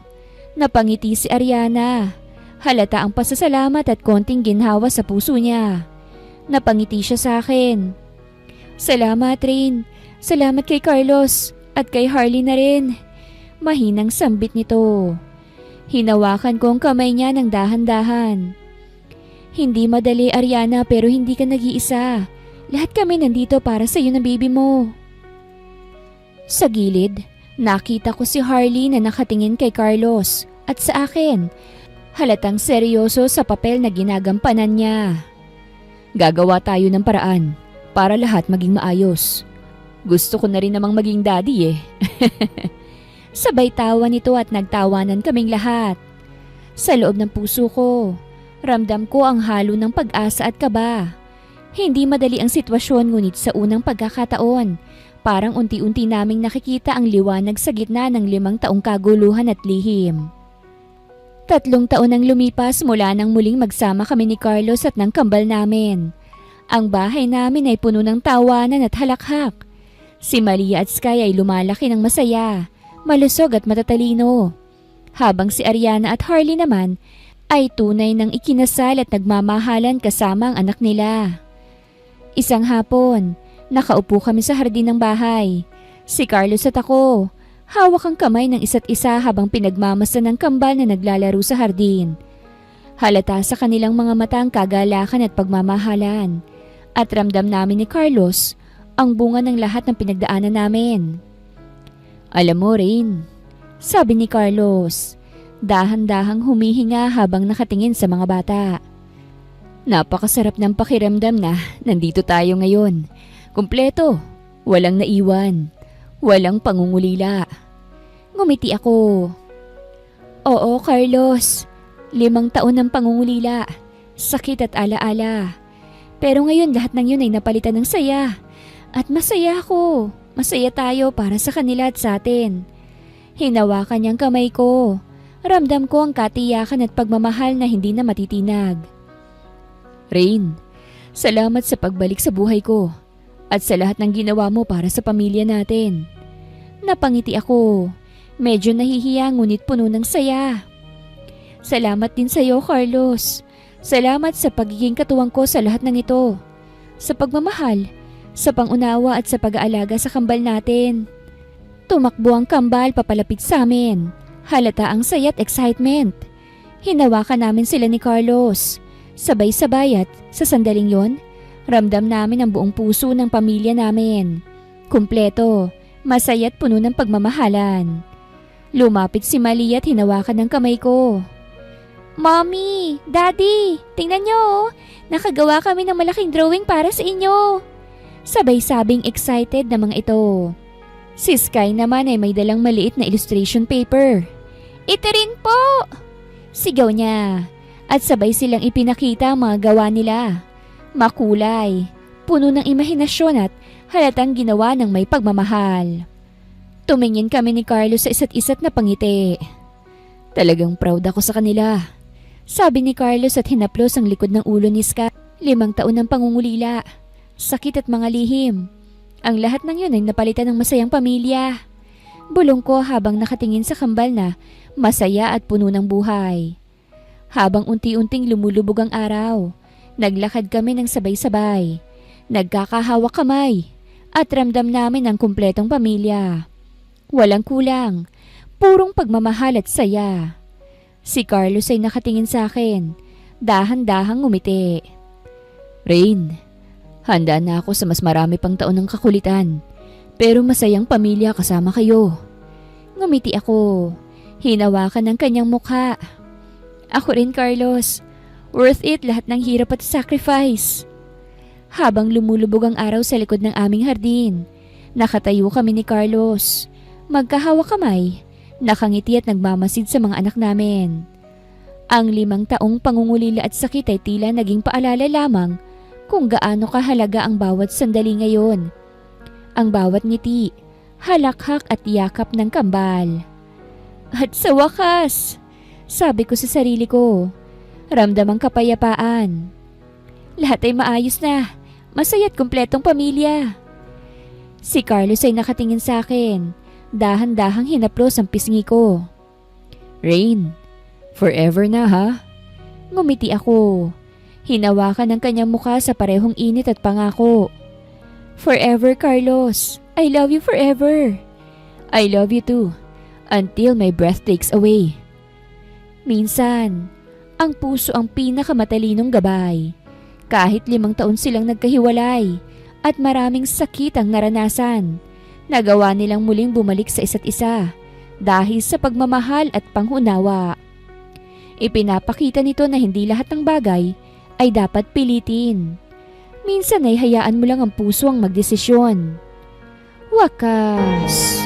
Napangiti si Ariana. Halata ang pasasalamat at konting ginhawa sa puso niya. Napangiti siya sa akin. Salamat, Rain. Salamat kay Carlos at kay Harley na rin. Mahinang sambit nito. Hinawakan ko ang kamay niya ng dahan-dahan. Hindi madali, Ariana, pero hindi ka nag-iisa. Lahat kami nandito para sa iyo ng baby mo. Sa gilid, nakita ko si Harley na nakatingin kay Carlos at sa akin. Halatang seryoso sa papel na ginagampanan niya. Gagawa tayo ng paraan para lahat maging maayos. Gusto ko na rin namang maging daddy eh. Sabay tawa nito at nagtawanan kaming lahat. Sa loob ng puso ko, ramdam ko ang halo ng pag-asa at kaba. Hindi madali ang sitwasyon ngunit sa unang pagkakataon, Parang unti-unti naming nakikita ang liwanag sa gitna ng 5 taong kaguluhan at lihim. 3 taon ang lumipas mula nang muling magsama kami ni Carlos at ng kambal namin. Ang bahay namin ay puno ng tawanan at halakhak. Si Malia at Sky ay lumalaki ng masaya, malusog at matatalino. Habang si Ariana at Harley naman ay tunay ng ikinasal at nagmamahalan kasama ang anak nila. Isang hapon, nakaupo kami sa hardin ng bahay. Si Carlos at ako, hawak ang kamay ng isa't isa habang pinagmamasdan ng kambal na naglalaro sa hardin. Halata sa kanilang mga mata ang kagalakan at pagmamahalan. At ramdam namin ni Carlos ang bunga ng lahat ng pinagdaanan namin. Alam mo, Rain, sabi ni Carlos, dahan-dahang humihinga habang nakatingin sa mga bata. Napakasarap ng pakiramdam na nandito tayo ngayon. Kumpleto, walang naiwan, walang pangungulila. Ngumiti ako. Oo, Carlos, 5 taon ng pangungulila, sakit at alaala. Pero ngayon lahat ng yun ay napalitan ng saya. At masaya ako, masaya tayo para sa kanila at sa atin. Hinawakan niyang kamay ko. Ramdam ko ang katiyakan at pagmamahal na hindi na matitinag. Rain, salamat sa pagbalik sa buhay ko at sa lahat ng ginawa mo para sa pamilya natin. Napangiti ako. Medyo nahihiya ngunit puno ng saya. Salamat din sa iyo, Carlos. Salamat sa pagiging katuwang ko sa lahat ng ito. Sa pagmamahal, sa pangunawa at sa pag-aalaga sa kambal natin. Tumakbo ang kambal papalapit sa amin. Halata ang saya at excitement. Hinawakan namin sila ni Carlos. Sabay-sabay at sa sandaling yon, ramdam namin ang buong puso ng pamilya namin. Kumpleto, masaya at puno ng pagmamahalan. Lumapit si Malia at hinawakan ng kamay ko. Mommy, Daddy, tingnan nyo, nakagawa kami ng malaking drawing para sa inyo. Sabay-sabing excited na mga ito. Si Sky naman ay may dalang maliit na illustration paper. Ito rin po! Sigaw niya. At sabay silang ipinakita ang mga gawa nila. Makulay, puno ng imahinasyon at halatang ginawa ng may pagmamahal. Tumingin kami ni Carlos sa isa't isa't na pangiti. Talagang proud ako sa kanila. Sabi ni Carlos at hinaplos ang likod ng ulo ni Sky. 5 taon ng pangungulila, sakit at mga lihim. Ang lahat ng yun ay napalitan ng masayang pamilya. Bulong ko habang nakatingin sa kambal na masaya at puno ng buhay. Habang unti-unting lumulubog ang araw, naglakad kami ng sabay-sabay. Nagkakahawak kamay at ramdam namin ang kumpletong pamilya. Walang kulang, purong pagmamahal at saya. Si Carlos ay nakatingin sa akin, dahan-dahang ngumiti. Rain, handa na ako sa mas marami pang taon ng kakulitan, pero masayang pamilya kasama kayo. Ngumiti ako, hinawakan ng kanyang mukha. Ako rin, Carlos. Worth it lahat ng hirap at sacrifice. Habang lumulubog ang araw sa likod ng aming hardin, nakatayo kami ni Carlos. Magkahawak kamay, nakangiti at nagmamasid sa mga anak namin. Ang 5 taong pangungulila at sakit ay tila naging paalala lamang kung gaano kahalaga ang bawat sandali ngayon. Ang bawat ngiti, halakhak at yakap ng kambal. At sa wakas, sabi ko sa sarili ko, ramdam ang kapayapaan. Lahat ay maayos na, masaya at kumpletong pamilya. Si Carlos ay nakatingin sa akin, dahan-dahang hinaplos ang pisngi ko. Rain, forever na ha? Ngumiti ako. Hinawakan ng kanyang mukha sa parehong init at pangako. Forever, Carlos. I love you forever. I love you too, until my breath takes away. Minsan, ang puso ang pinakamatalinong gabay. Kahit 5 taon silang nagkahiwalay at maraming sakit ang naranasan, nagawa nilang muling bumalik sa isa't isa dahil sa pagmamahal at pangunawa. Ipinapakita nito na hindi lahat ng bagay ay dapat pilitin. Minsan ay hayaan mo lang ang puso ang magdesisyon. Wakas.